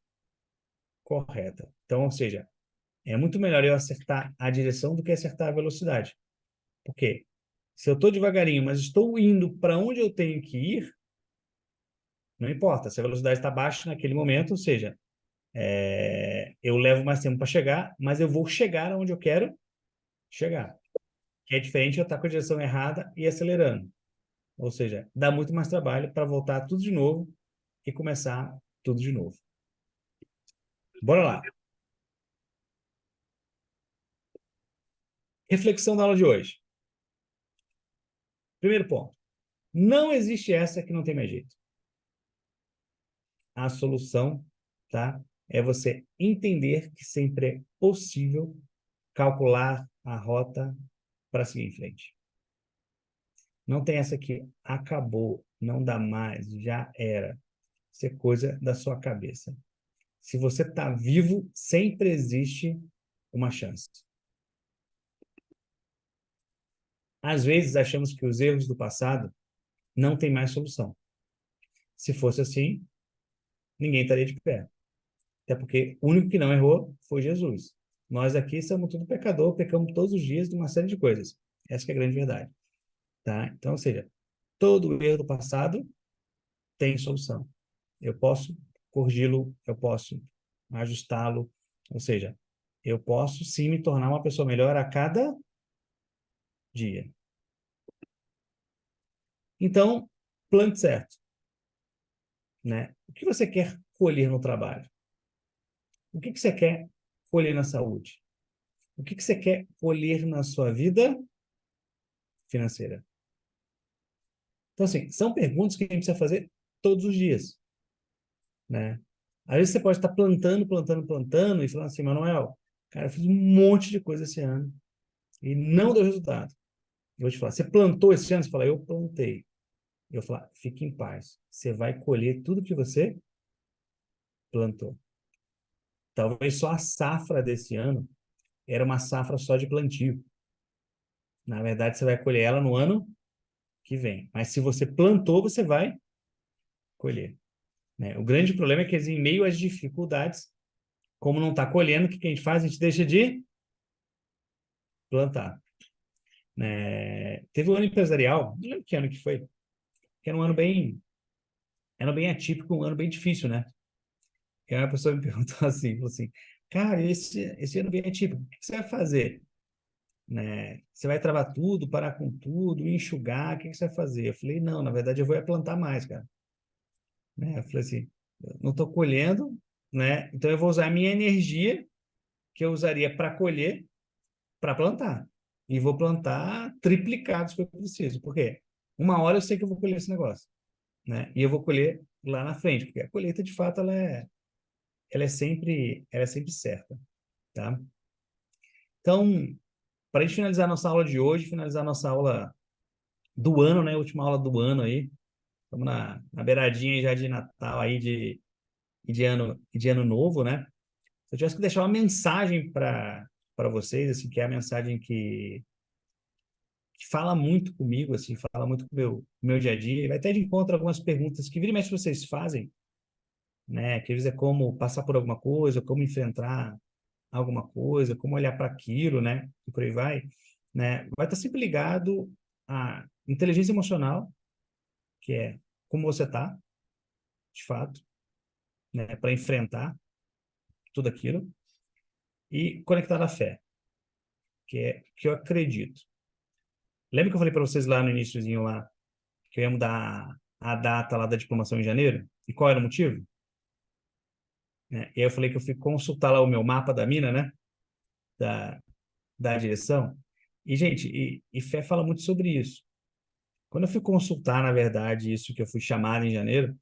correta. Então, ou seja, é muito melhor eu acertar a direção do que acertar a velocidade. Por quê? Se eu estou devagarinho, mas estou indo para onde eu tenho que ir, não importa. Se a velocidade está baixa naquele momento, ou seja, eu levo mais tempo para chegar, mas eu vou chegar onde eu quero chegar. Que é diferente eu estar com a direção errada e acelerando. Ou seja, dá muito mais trabalho para voltar tudo de novo e começar tudo de novo. Bora lá. Reflexão da aula de hoje. Primeiro ponto. Não existe essa que não tem mais jeito. A solução, tá? É você entender que sempre é possível calcular a rota para seguir em frente. Não tem essa que acabou, não dá mais, já era. Isso é coisa da sua cabeça. Se você está vivo, sempre existe uma chance. Às vezes achamos que os erros do passado não têm mais solução. Se fosse assim, ninguém estaria de pé. Até porque o único que não errou foi Jesus. Nós aqui somos tudo pecador, pecamos todos os dias de uma série de coisas. Essa que é a grande verdade. Tá? Então, ou seja, todo erro do passado tem solução. Eu posso corrigi-lo, eu posso ajustá-lo, ou seja, eu posso sim me tornar uma pessoa melhor a cada dia. Então, plante certo. Né? O que você quer colher no trabalho? O que você quer colher na saúde? O que você quer colher na sua vida financeira? Então, assim, são perguntas que a gente precisa fazer todos os dias. Né? Às vezes você pode estar plantando e falando assim, Manuel, cara, eu fiz um monte de coisa esse ano e não deu resultado. Eu vou te falar, você plantou esse ano? Você fala, eu plantei. Eu vou falar, fique em paz. Você vai colher tudo que você plantou. Talvez só a safra desse ano era uma safra só de plantio. Na verdade, você vai colher ela no ano que vem. Mas se você plantou, você vai colher, né? O grande problema é que em meio às dificuldades, como não está colhendo, o que a gente faz? A gente deixa de plantar, né? Teve um ano empresarial, não lembro que ano que foi, que era um ano bem atípico, um ano bem difícil, né? E aí uma pessoa me perguntou assim, falou assim, cara, esse ano bem atípico, o que você vai fazer? Né? Você vai travar tudo, parar com tudo, enxugar, o que você vai fazer? Eu falei, não, na verdade eu vou é plantar mais, cara. Né? Eu falei assim, eu não estou colhendo, né? Então eu vou usar a minha energia que eu usaria para colher, para plantar. E vou plantar triplicados que eu preciso. Por quê? Uma hora eu sei que eu vou colher esse negócio, né? E eu vou colher lá na frente, porque a colheita, de fato, ela é sempre certa, tá? Então, para a gente finalizar nossa aula de hoje, finalizar nossa aula do ano, né? Última aula do ano aí. Estamos na beiradinha já de Natal aí, de ano novo, né? Se eu tivesse que deixar uma mensagem para vocês, assim, que é a mensagem que fala muito comigo, assim, fala muito com o meu dia a dia, e vai até de encontro a algumas perguntas que vira e mexe vocês fazem, né? Que às vezes é como passar por alguma coisa, como enfrentar alguma coisa, como olhar para aquilo, né? E por aí vai, né? Vai estar sempre ligado à inteligência emocional, que é como você está, de fato, né? Para enfrentar tudo aquilo, e conectado à fé, que é que eu acredito. Lembra que eu falei para vocês lá no iniciozinho lá que eu ia mudar a data lá da diplomação em janeiro? E qual era o motivo? Né? E aí eu falei que eu fui consultar lá o meu mapa da mina, né? Da, da direção. E, gente, e fé fala muito sobre isso. Quando eu fui consultar, na verdade, isso que eu fui chamado em janeiro,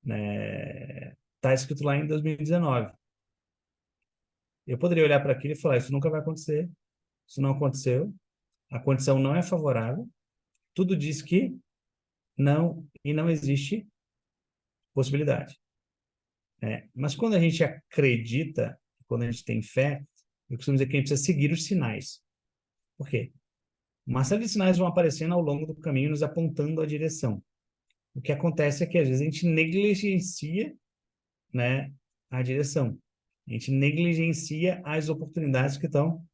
né? Tá escrito lá em 2019. Eu poderia olhar para aquilo e falar, isso nunca vai acontecer, isso não aconteceu, a condição não é favorável, tudo diz que não, e não existe possibilidade. Né? Mas quando a gente acredita, quando a gente tem fé, eu costumo dizer que a gente precisa seguir os sinais. Por quê? Uma série de sinais vão aparecendo ao longo do caminho, nos apontando a direção. O que acontece é que, às vezes, a gente negligencia, né, a direção. A gente negligencia as oportunidades que estão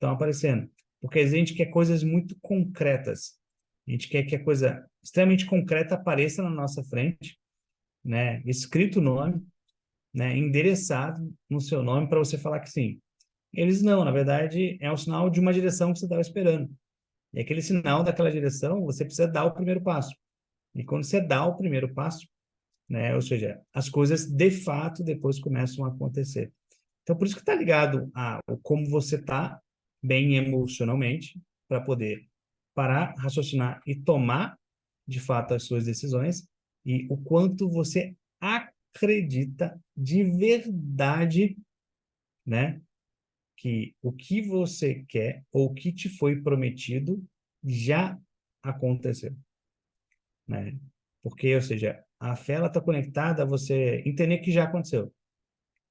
aparecendo. Porque às vezes a gente quer coisas muito concretas. A gente quer que a coisa extremamente concreta apareça na nossa frente, né, escrito o nome, né, endereçado no seu nome para você falar que sim. Eles não, na verdade, é um sinal de uma direção que você estava esperando. E aquele sinal daquela direção, você precisa dar o primeiro passo. E quando você dá o primeiro passo, né, ou seja, as coisas de fato depois começam a acontecer. Então, por isso que está ligado a como você está bem emocionalmente, para poder parar, raciocinar e tomar, de fato, as suas decisões, e o quanto você acredita de verdade, né, que o que você quer ou o que te foi prometido já aconteceu, né? Porque, ou seja, a fé está conectada a você entender que já aconteceu.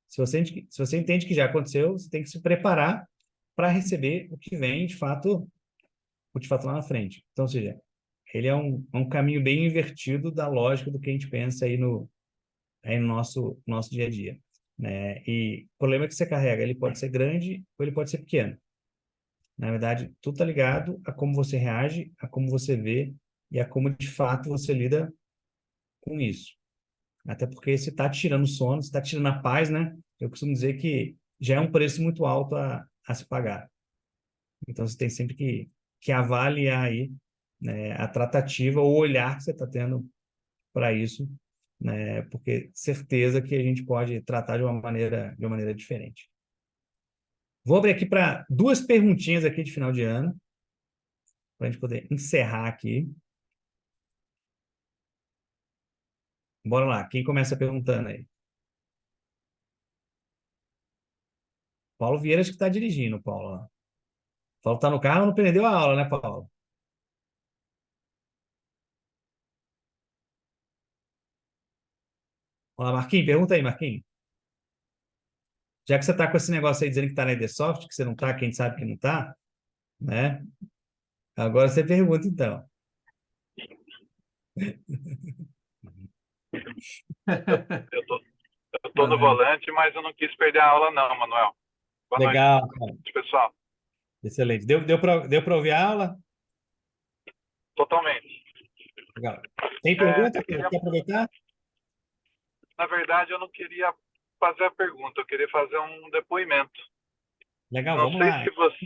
Se você entende que já aconteceu, você tem que se preparar para receber o que vem de fato lá na frente. Então, ou seja, ele é um caminho bem invertido da lógica do que a gente pensa aí no nosso dia a dia, né? E o problema que você carrega, ele pode ser grande ou ele pode ser pequeno. Na verdade, tudo está ligado a como você reage, a como você vê e a como de fato você lida com isso. Até porque se está tirando sono, se está tirando a paz, né? Eu costumo dizer que já é um preço muito alto a se pagar. Então, você tem sempre que avaliar aí, né, a tratativa, o olhar que você está tendo para isso, né? Porque certeza que a gente pode tratar de uma maneira diferente. Vou abrir aqui para duas perguntinhas aqui de final de ano, para a gente poder encerrar aqui. Bora lá, quem começa perguntando aí? Paulo Vieira, acho que está dirigindo, Paulo. Paulo está no carro, não perdeu a aula, né, Paulo? Olá, Marquinhos, pergunta aí, Marquinhos. Já que você está com esse negócio aí dizendo que está na Idesoft, que você não está, quem sabe que não está, né? Agora você pergunta, então. Eu tô, eu tô no volante, mas eu não quis perder a aula não, Manuel. Boa Legal, cara. noite, pessoal. Excelente. Deu para ouvir a aula? Totalmente. Legal. Tem pergunta? Eu queria, Quer aproveitar? na verdade, eu não queria fazer a pergunta, eu queria fazer um depoimento. Legal, Não vamos sei lá. se você,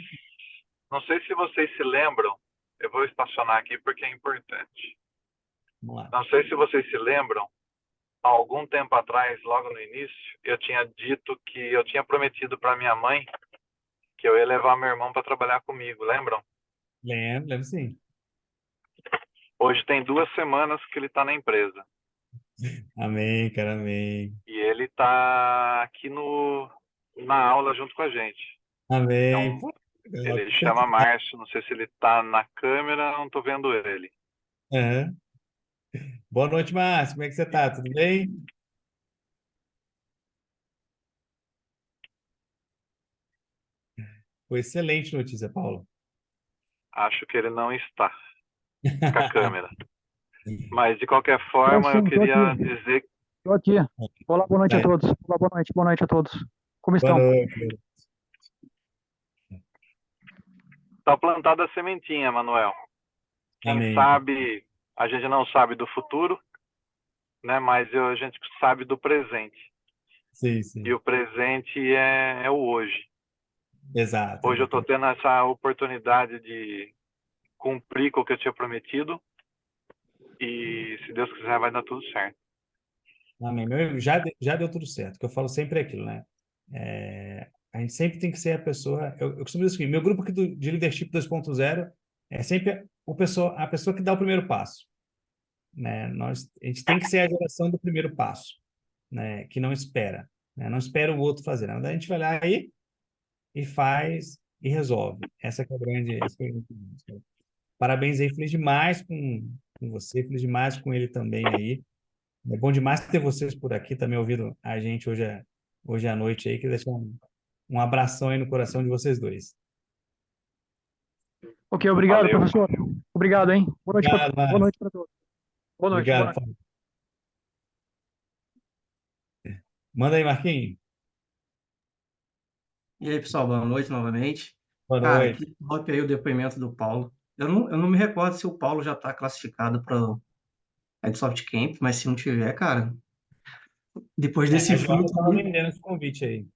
não sei se vocês se lembram, eu vou estacionar aqui porque é importante. Vamos lá. Não sei se vocês se lembram, há algum tempo atrás, logo no início, eu tinha dito que eu tinha prometido para minha mãe que eu ia levar meu irmão para trabalhar comigo, lembram? Lembro sim. Hoje tem 2 semanas que ele está na empresa. Amém, cara, amém. E ele está aqui na aula junto com a gente. Amém. Então, Pô, ele chama Márcio, não sei se ele está na câmera, não estou vendo ele. Aham. Boa noite, Márcio. Como é que você tá? Tudo bem? Foi excelente notícia, Paulo. Acho que ele não está com a câmera. Mas, de qualquer forma, eu queria dizer Estou aqui. Olá, boa noite a todos. Olá, boa noite a todos. Como Boa estão? noite. está plantada a sementinha, Manuel. Quem Amém. sabe, a gente não sabe do futuro, né? Mas a gente sabe do presente. Sim, sim. E o presente é o hoje. Exato. Hoje eu estou tendo essa oportunidade de cumprir com o que eu tinha prometido. E, se Deus quiser, vai dar tudo certo. Amém. Meu amigo, já deu tudo certo. O que eu falo sempre é aquilo, né? A gente sempre tem que ser a pessoa. Eu costumo dizer assim: meu grupo aqui de Leadership 2.0 é sempre a pessoa que dá o primeiro passo, né? A gente tem que ser a geração do primeiro passo, né? Que não espera, né? Não espera o outro fazer. Na verdade, a gente vai lá e faz e resolve. Essa que é a grande. Essa que é a grande diferença. Parabéns aí, feliz demais com você, feliz demais com ele também aí. É bom demais ter vocês por aqui também ouvindo a gente hoje à noite aí, que deixar um abração aí no coração de vocês dois. Ok, obrigado, Valeu. professor. Obrigado, hein? Boa noite Obrigado, boa noite para todos. Boa noite. Obrigado, Boa noite. Paulo. Manda aí, Marquinhos. E aí, pessoal, boa noite novamente. Boa Cara, noite. que top aí o depoimento do Paulo. Eu não me recordo se o Paulo já está classificado para o Microsoft Camp, mas se não tiver, cara, depois desse A Joana fruto estava aí, vendendo esse convite aí.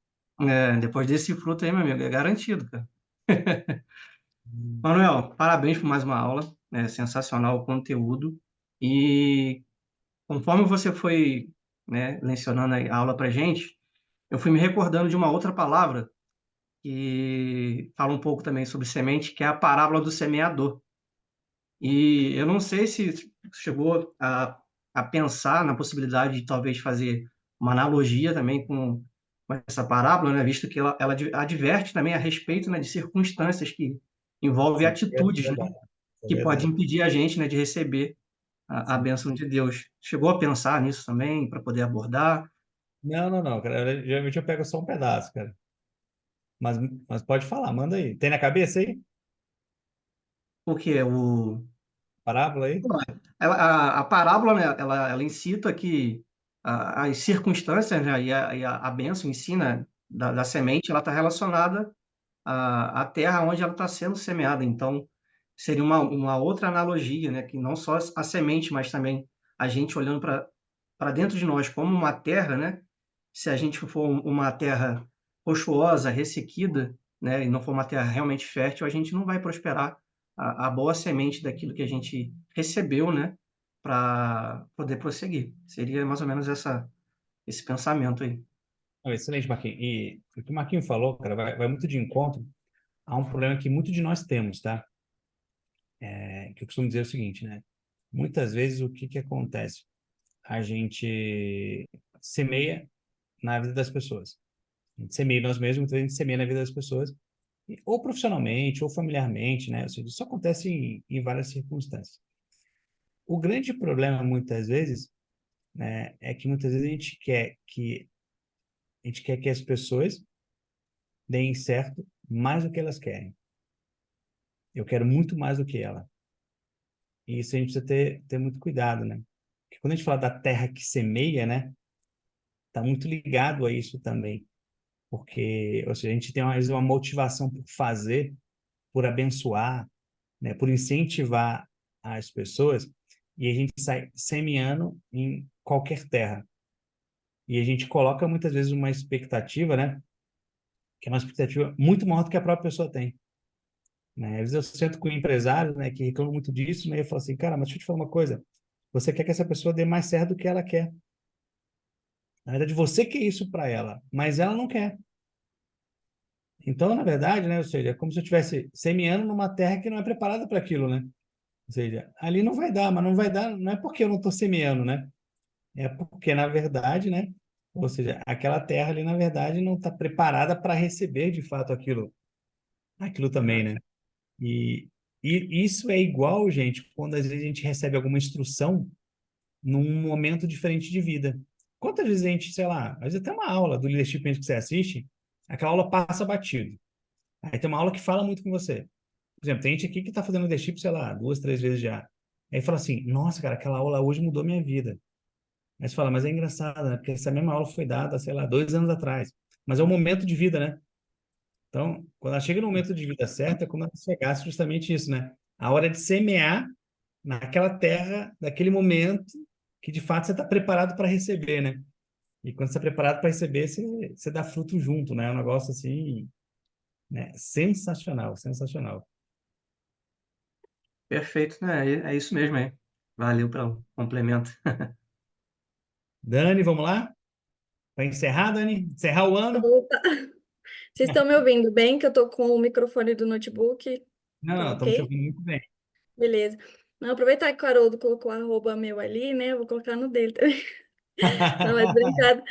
depois desse fruto aí, meu amigo, é garantido, cara. Manuel, parabéns por mais uma aula, né? Sensacional o conteúdo. E conforme você foi, né, lecionando a aula para gente, eu fui me recordando de uma outra palavra que fala um pouco também sobre semente, que é a parábola do semeador. E eu não sei se chegou a pensar na possibilidade de talvez fazer uma analogia também com essa parábola, né? Visto que ela adverte também a respeito, né, de circunstâncias que envolvem Sim, é atitudes, né, verdade. É que pode verdade. impedir a gente, né, de receber a Sim. bênção de Deus. Chegou a pensar nisso também para poder abordar? Não, cara. Geralmente eu pego só um pedaço, cara. Mas pode falar, manda aí. Tem na cabeça aí? Porque Parábola aí? a parábola, né, ela incita que as circunstâncias, né, e a bênção em si, né, da semente, ela está relacionada à terra onde ela está sendo semeada. Então, seria uma outra analogia, né, que não só a semente, mas também a gente olhando para dentro de nós como uma terra, né, se a gente for uma terra rochosa, ressequida, né, e não for uma terra realmente fértil, a gente não vai prosperar a boa semente daquilo que a gente recebeu, né, para poder prosseguir. Seria mais ou menos esse pensamento aí. Não, excelente, Marquinhos. E o que o Marquinhos falou, cara, vai muito de encontro a um problema que muitos de nós temos, tá? Que eu costumo dizer o seguinte, né? Muitas vezes o que acontece? A gente semeia na vida das pessoas. A gente semeia nós mesmos, muitas vezes a gente semeia na vida das pessoas, ou profissionalmente, ou familiarmente, né? Ou seja, isso acontece em várias circunstâncias. O grande problema, muitas vezes, né, é que muitas vezes a gente quer que as pessoas deem certo mais do que elas querem. Eu quero muito mais do que ela. E isso a gente precisa ter muito cuidado, né? Porque quando a gente fala da terra que semeia, né? Está muito ligado a isso também. Porque, ou seja, a gente tem às vezes uma motivação por fazer, por abençoar, né? Por incentivar as pessoas, e a gente sai semeando em qualquer terra. E a gente coloca muitas vezes uma expectativa, né? Que é uma expectativa muito maior do que a própria pessoa tem. Né? Às vezes eu sento com empresários, né, que reclamam muito disso, né, e eu falo assim, cara, mas deixa eu te falar uma coisa, você quer que essa pessoa dê mais certo do que ela quer. Na verdade, você quer isso para ela, mas ela não quer. Então, na verdade, né, ou seja, é como se eu estivesse semeando numa terra que não é preparada para aquilo, né? Ou seja, ali não vai dar, mas não vai dar, não é porque eu não estou semeando, né? É porque, na verdade, né? Ou seja, aquela terra ali, na verdade, não está preparada para receber de fato aquilo também, né? E, e isso é igual, gente, quando às vezes a gente recebe alguma instrução num momento diferente de vida. Quantas vezes a gente, sei lá, às vezes até uma aula do leadership que você assiste, aquela aula passa batido. Aí tem uma aula que fala muito com você. Por exemplo, tem gente aqui que está fazendo leadership, sei lá, 2, 3 vezes já. Aí fala assim, nossa, cara, aquela aula hoje mudou minha vida. Aí você fala, mas é engraçado, né? Porque essa mesma aula foi dada, sei lá, 2 anos atrás. Mas é um momento de vida, né? Então, quando ela chega no momento de vida certa, é como ela chegasse justamente isso, né? A hora de semear naquela terra, naquele momento que de fato você está preparado para receber, né? E quando você está preparado para receber, você dá fruto junto, né? É um negócio assim, né? Sensacional, sensacional. Perfeito, né? É isso mesmo aí. Valeu pelo complemento. Dani, vamos lá? Para encerrar, Dani? Encerrar o ano? Opa, vocês estão me ouvindo bem? Que eu tô com o microfone do notebook. Não, Tá não, estamos te ok? ouvindo muito bem. Beleza. Não, aproveitar que o Haroldo colocou arroba meu ali, né? Eu vou colocar no dele também. Não, mas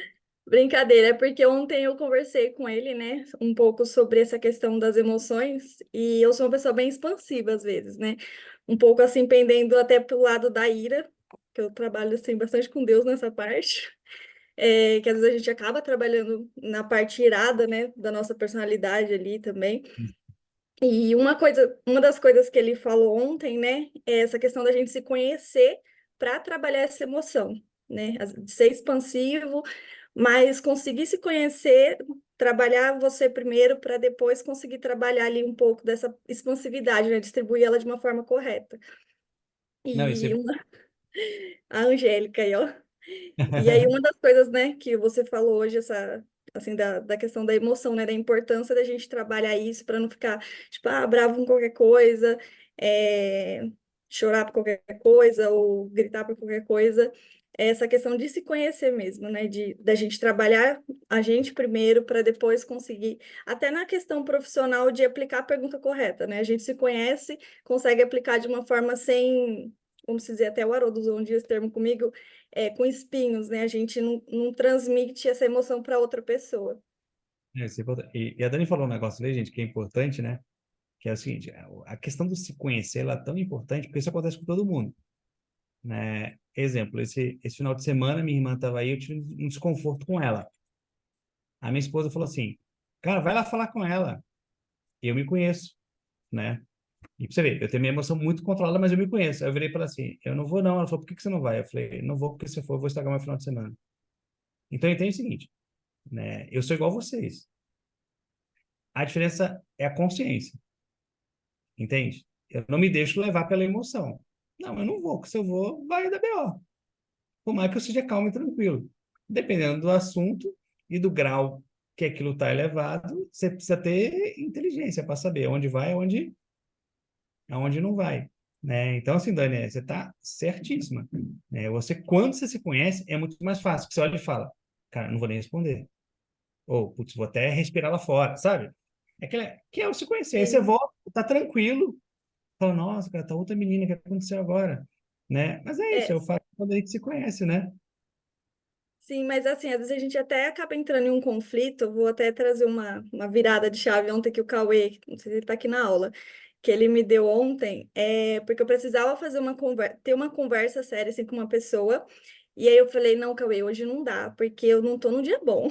brincadeira, é porque ontem eu conversei com ele, né? Um pouco sobre essa questão das emoções, e eu sou uma pessoa bem expansiva às vezes, né? Um pouco assim, pendendo até pro lado da ira, que eu trabalho assim bastante com Deus nessa parte. Que às vezes a gente acaba trabalhando na parte irada, né, da nossa personalidade ali também. E uma das coisas que ele falou ontem, né, é essa questão da gente se conhecer para trabalhar essa emoção, né, de ser expansivo, mas conseguir se conhecer, trabalhar você primeiro para depois conseguir trabalhar ali um pouco dessa expansividade, né, distribuir ela de uma forma correta. Não, isso E é... a Angélica aí, ó. E aí, uma das coisas, né, que você falou hoje, essa, assim, da questão da emoção, né, da importância da gente trabalhar isso para não ficar, tipo, bravo com qualquer coisa, é, chorar por qualquer coisa ou gritar por qualquer coisa, é essa questão de se conhecer mesmo, né, da gente trabalhar a gente primeiro para depois conseguir, até na questão profissional de aplicar a pergunta correta, né, a gente se conhece, consegue aplicar de uma forma sem, vamos dizer, até o Haroldo usou um dia esse termo comigo, com espinhos, né? A gente não transmite essa emoção para outra pessoa. isso é importante. E a Dani falou um negócio ali, gente, que é importante, né? Que é o seguinte, a questão do se conhecer, ela é tão importante, porque isso acontece com todo mundo, né? Exemplo, esse final de semana, minha irmã estava aí, eu tive um desconforto com ela. A minha esposa falou assim, cara, vai lá falar com ela. Eu me conheço, né? E pra você ver, eu tenho minha emoção muito controlada, mas eu me conheço. Aí eu virei para ela assim, eu não vou não. Ela falou, por que que você não vai? Eu falei, não vou porque se eu for, eu vou estragar meu final de semana. Então, entende o seguinte, né? Eu sou igual a vocês. A diferença é a consciência, entende? Eu não me deixo levar pela emoção. Não, eu não vou, porque se eu vou, vai dar B.O. Por mais que eu seja calmo e tranquilo. Dependendo do assunto e do grau que aquilo está elevado, você precisa ter inteligência para saber onde vai e aonde não vai. Né? Então, assim, Dani, você está certíssima. Né? Quando você se conhece, é muito mais fácil. Você olha e fala, cara, não vou nem responder. Ou, putz, vou até respirar lá fora, sabe? Que é o se conhecer. Aí você Sim. volta, tá tranquilo. Fala, nossa, cara, tá outra menina, o que aconteceu agora? Né? Mas é isso, É, é o fato quando a gente se conhece, né? sim, mas assim, às vezes a gente até acaba entrando em um conflito. Eu vou até trazer uma virada de chave ontem que o Cauê, não sei se ele está aqui na aula, que ele me deu ontem, porque eu precisava fazer ter uma conversa séria assim, com uma pessoa. E aí eu falei, não, Cauê, hoje não dá, porque eu não tô num dia bom.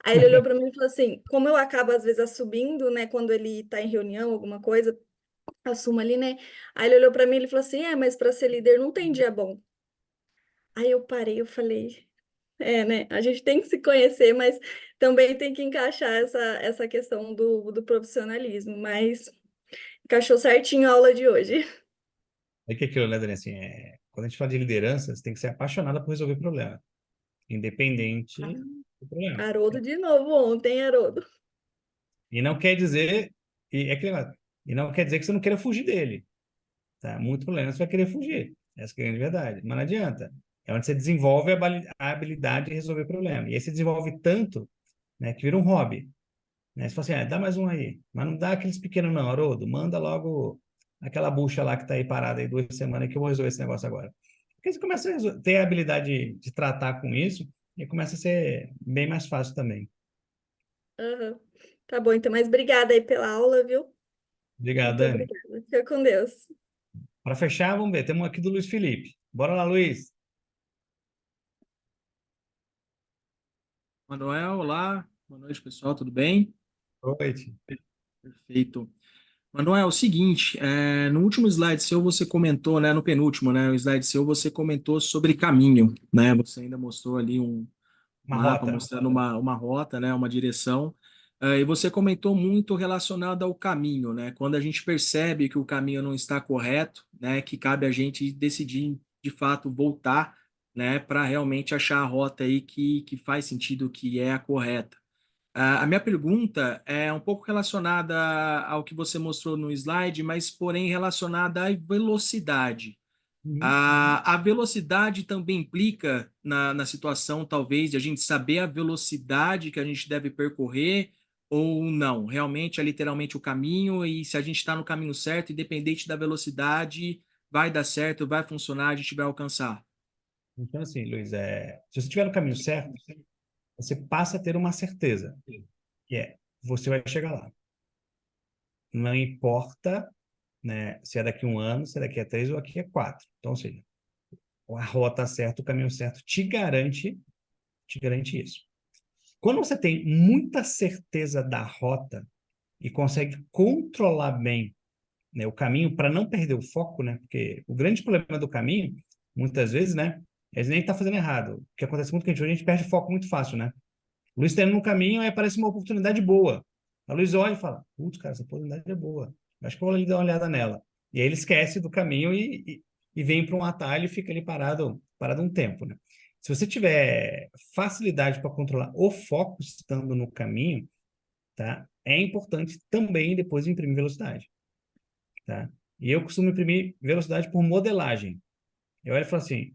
Aí ele olhou para mim e falou assim, como eu acabo às vezes assumindo, né, quando ele está em reunião, alguma coisa, assumo ali, né? Aí ele olhou para mim e ele falou assim, mas para ser líder não tem dia bom. Aí eu parei, eu falei, né? A gente tem que se conhecer, mas também tem que encaixar essa questão do profissionalismo. Mas encaixou certinho a aula de hoje. É que aquilo, né, Dani, assim, quando a gente fala de liderança, você tem que ser apaixonada por resolver problema, independente do problema. Haroldo de novo ontem, Haroldo. E não quer dizer, e, é aquele negócio, e não quer dizer que você não queira fugir dele, tá? Muito problema você vai querer fugir, essa que é a grande verdade, mas não adianta. É onde você desenvolve a habilidade de resolver problema. E aí você desenvolve tanto, né, que vira um hobby. Né? Você fala assim, dá mais um aí. Mas não dá aqueles pequenos não, Haroldo. Manda logo aquela bucha lá que está aí parada aí 2 semanas que eu vou resolver esse negócio agora. Porque você começa a ter a habilidade de tratar com isso e começa a ser bem mais fácil também. Aham. Tá bom, então, mas obrigada aí pela aula, viu? Obrigado, Muito Dani. obrigada. Fica com Deus. Para fechar, vamos ver. Temos aqui do Luiz Felipe. Bora lá, Luiz. Manuel, olá. Boa noite, pessoal, tudo bem? Boa noite. Perfeito. Manuel, é o seguinte, no último slide seu você comentou, né, no penúltimo, né, o slide seu você comentou sobre caminho, né, você ainda mostrou ali um Uma mapa rota. mostrando uma rota, né, uma direção, e você comentou muito relacionado ao caminho, né, quando a gente percebe que o caminho não está correto, né, que cabe a gente decidir, de fato, voltar, né, para realmente achar a rota aí que faz sentido, que é a correta. A minha pergunta é um pouco relacionada ao que você mostrou no slide, mas porém relacionada à velocidade. A velocidade também implica na situação, talvez, de a gente saber a velocidade que a gente deve percorrer ou não. Realmente é literalmente o caminho, e se a gente está no caminho certo, independente da velocidade, vai dar certo, vai funcionar, a gente vai alcançar. Então, assim, Luiz, se você estiver no caminho certo, você passa a ter uma certeza, que você vai chegar lá. Não importa, né, se é daqui a 1 ano, se é daqui a 3 ou daqui a 4. Então, ou seja, a rota certa, o caminho certo te garante isso. Quando você tem muita certeza da rota e consegue controlar bem, né, o caminho para não perder o foco, né, porque o grande problema do caminho, muitas vezes, né, é nem está fazendo errado. O que acontece muito é que a gente perde foco muito fácil, né? O Luiz está indo no caminho e aparece uma oportunidade boa. A Luiz olha e fala, putz, cara, essa oportunidade é boa. Acho que eu vou ali dar uma olhada nela. E aí ele esquece do caminho e vem para um atalho e fica ali parado um tempo, né? Se você tiver facilidade para controlar o foco estando no caminho, tá? É importante também depois imprimir velocidade, tá? E eu costumo imprimir velocidade por modelagem. Eu olho e falo assim,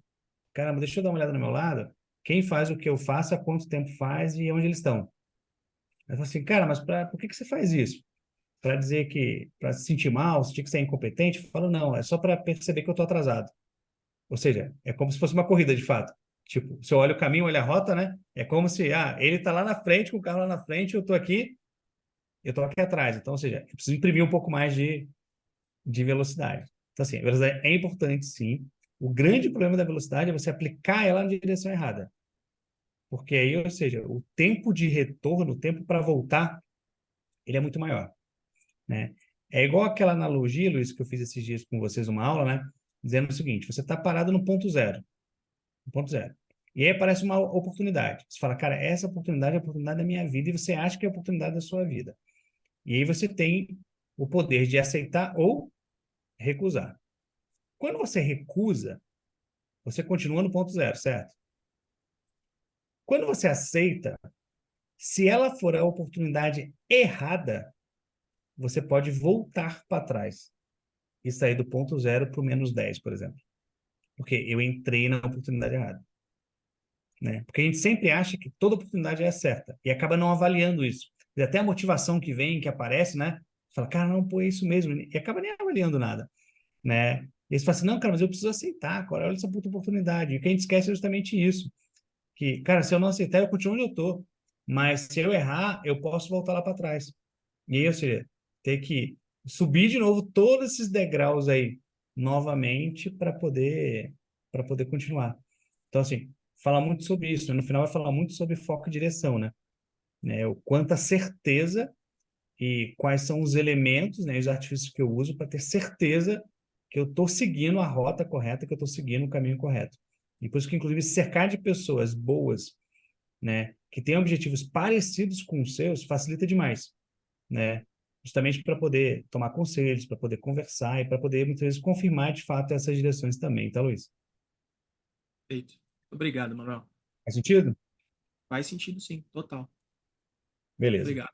caramba, deixa eu dar uma olhada no meu lado. Quem faz o que eu faço, há quanto tempo faz e onde eles estão. Eu falo assim, cara, mas por que você faz isso? Para dizer que, para se sentir mal, sentir que você é incompetente? Eu falo, não, é só para perceber que eu estou atrasado. Ou seja, é como se fosse uma corrida de fato. Tipo, se eu olho o caminho, olho a rota, né? É como se, ele está lá na frente, com o carro lá na frente, eu estou aqui atrás. Então, ou seja, eu preciso imprimir um pouco mais de velocidade. Então, assim, a velocidade é importante, sim. O grande problema da velocidade é você aplicar ela na direção errada. Porque aí, ou seja, o tempo de retorno, o tempo para voltar, ele é muito maior, né? É igual aquela analogia, Luiz, que eu fiz esses dias com vocês uma aula, né? Dizendo o seguinte, você está parado no ponto zero. No ponto zero. E aí aparece uma oportunidade. Você fala, cara, essa oportunidade é a oportunidade da minha vida e você acha que é a oportunidade da sua vida. E aí você tem o poder de aceitar ou recusar. Quando você recusa, você continua no ponto zero, certo? Quando você aceita, se ela for a oportunidade errada, você pode voltar para trás e sair do ponto zero para o -10, por exemplo. Porque eu entrei na oportunidade errada. Né? Porque a gente sempre acha que toda oportunidade é certa e acaba não avaliando isso. E até a motivação que vem, que aparece, né? Fala, cara, não, pô, é isso mesmo. E acaba nem avaliando nada. Né? E você fala assim, não, cara, mas eu preciso aceitar, agora olha essa puta oportunidade. E o que a gente esquece é justamente isso. Que, cara, se eu não aceitar, eu continuo onde eu tô. Mas se eu errar, eu posso voltar lá para trás. E aí, ou seja, ter que subir de novo todos esses degraus aí novamente para poder continuar. Então, assim, fala muito sobre isso, né? No final vai falar muito sobre foco e direção, né? O quanta certeza e quais são os elementos, né, os artifícios que eu uso para ter certeza que eu estou seguindo a rota correta, que eu estou seguindo o caminho correto. E por isso que, inclusive, se cercar de pessoas boas, né, que têm objetivos parecidos com os seus, facilita demais, né? Justamente para poder tomar conselhos, para poder conversar e para poder, muitas vezes, confirmar de fato essas direções também, tá, Luiz? Perfeito. Obrigado, Manuel. Faz sentido? Faz sentido, sim, total. Beleza. Obrigado.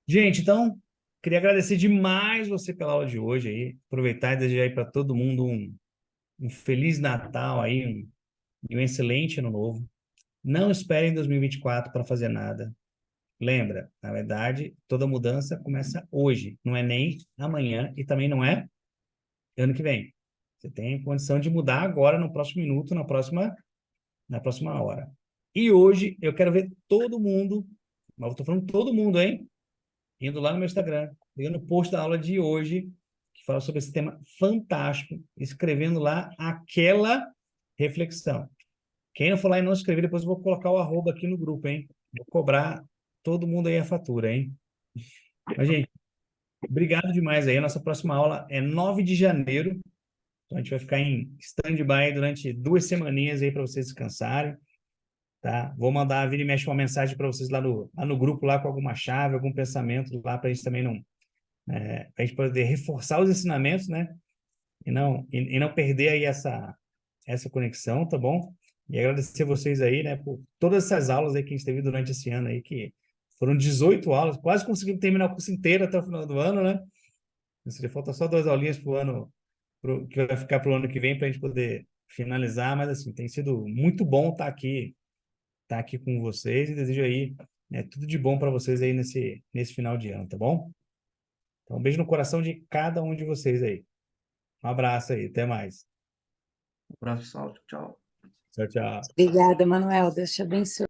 Gente, então, queria agradecer demais você pela aula de hoje aí. Aproveitar e desejar aí para todo mundo um Feliz Natal aí, e um excelente Ano Novo. Não esperem 2024 para fazer nada. Lembra, na verdade, toda mudança começa hoje, não é nem amanhã e também não é ano que vem. Você tem condição de mudar agora, no próximo minuto, na próxima hora. E hoje eu quero ver todo mundo, mas eu estou falando todo mundo, hein? Indo lá no meu Instagram, pegando o post da aula de hoje, que fala sobre esse tema fantástico, escrevendo lá aquela reflexão. Quem não for lá e não escrever, depois eu vou colocar o arroba aqui no grupo, hein? Vou cobrar todo mundo aí a fatura, hein? Mas, gente, obrigado demais aí. A nossa próxima aula é 9 de janeiro. Então, a gente vai ficar em stand-by durante 2 semaninhas aí para vocês descansarem, tá? Vou mandar, vira e mexe uma mensagem para vocês lá no grupo, lá com alguma chave, algum pensamento lá, para a gente também não... para a gente poder reforçar os ensinamentos, né? E não perder aí essa conexão, tá bom? E agradecer vocês aí, né, por todas essas aulas aí que a gente teve durante esse ano aí, que foram 18 aulas, quase conseguimos terminar o curso inteiro até o final do ano, né? Ou seja, falta só 2 aulinhas pro ano, que vai ficar para o ano que vem para a gente poder finalizar, mas assim, tem sido muito bom estar aqui com vocês e desejo aí, né, tudo de bom para vocês aí nesse final de ano, tá bom? Então, um beijo no coração de cada um de vocês aí. Um abraço aí, até mais. Um abraço, pessoal. Tchau. Tchau, tchau. Obrigada, Manuel. Deus te abençoe.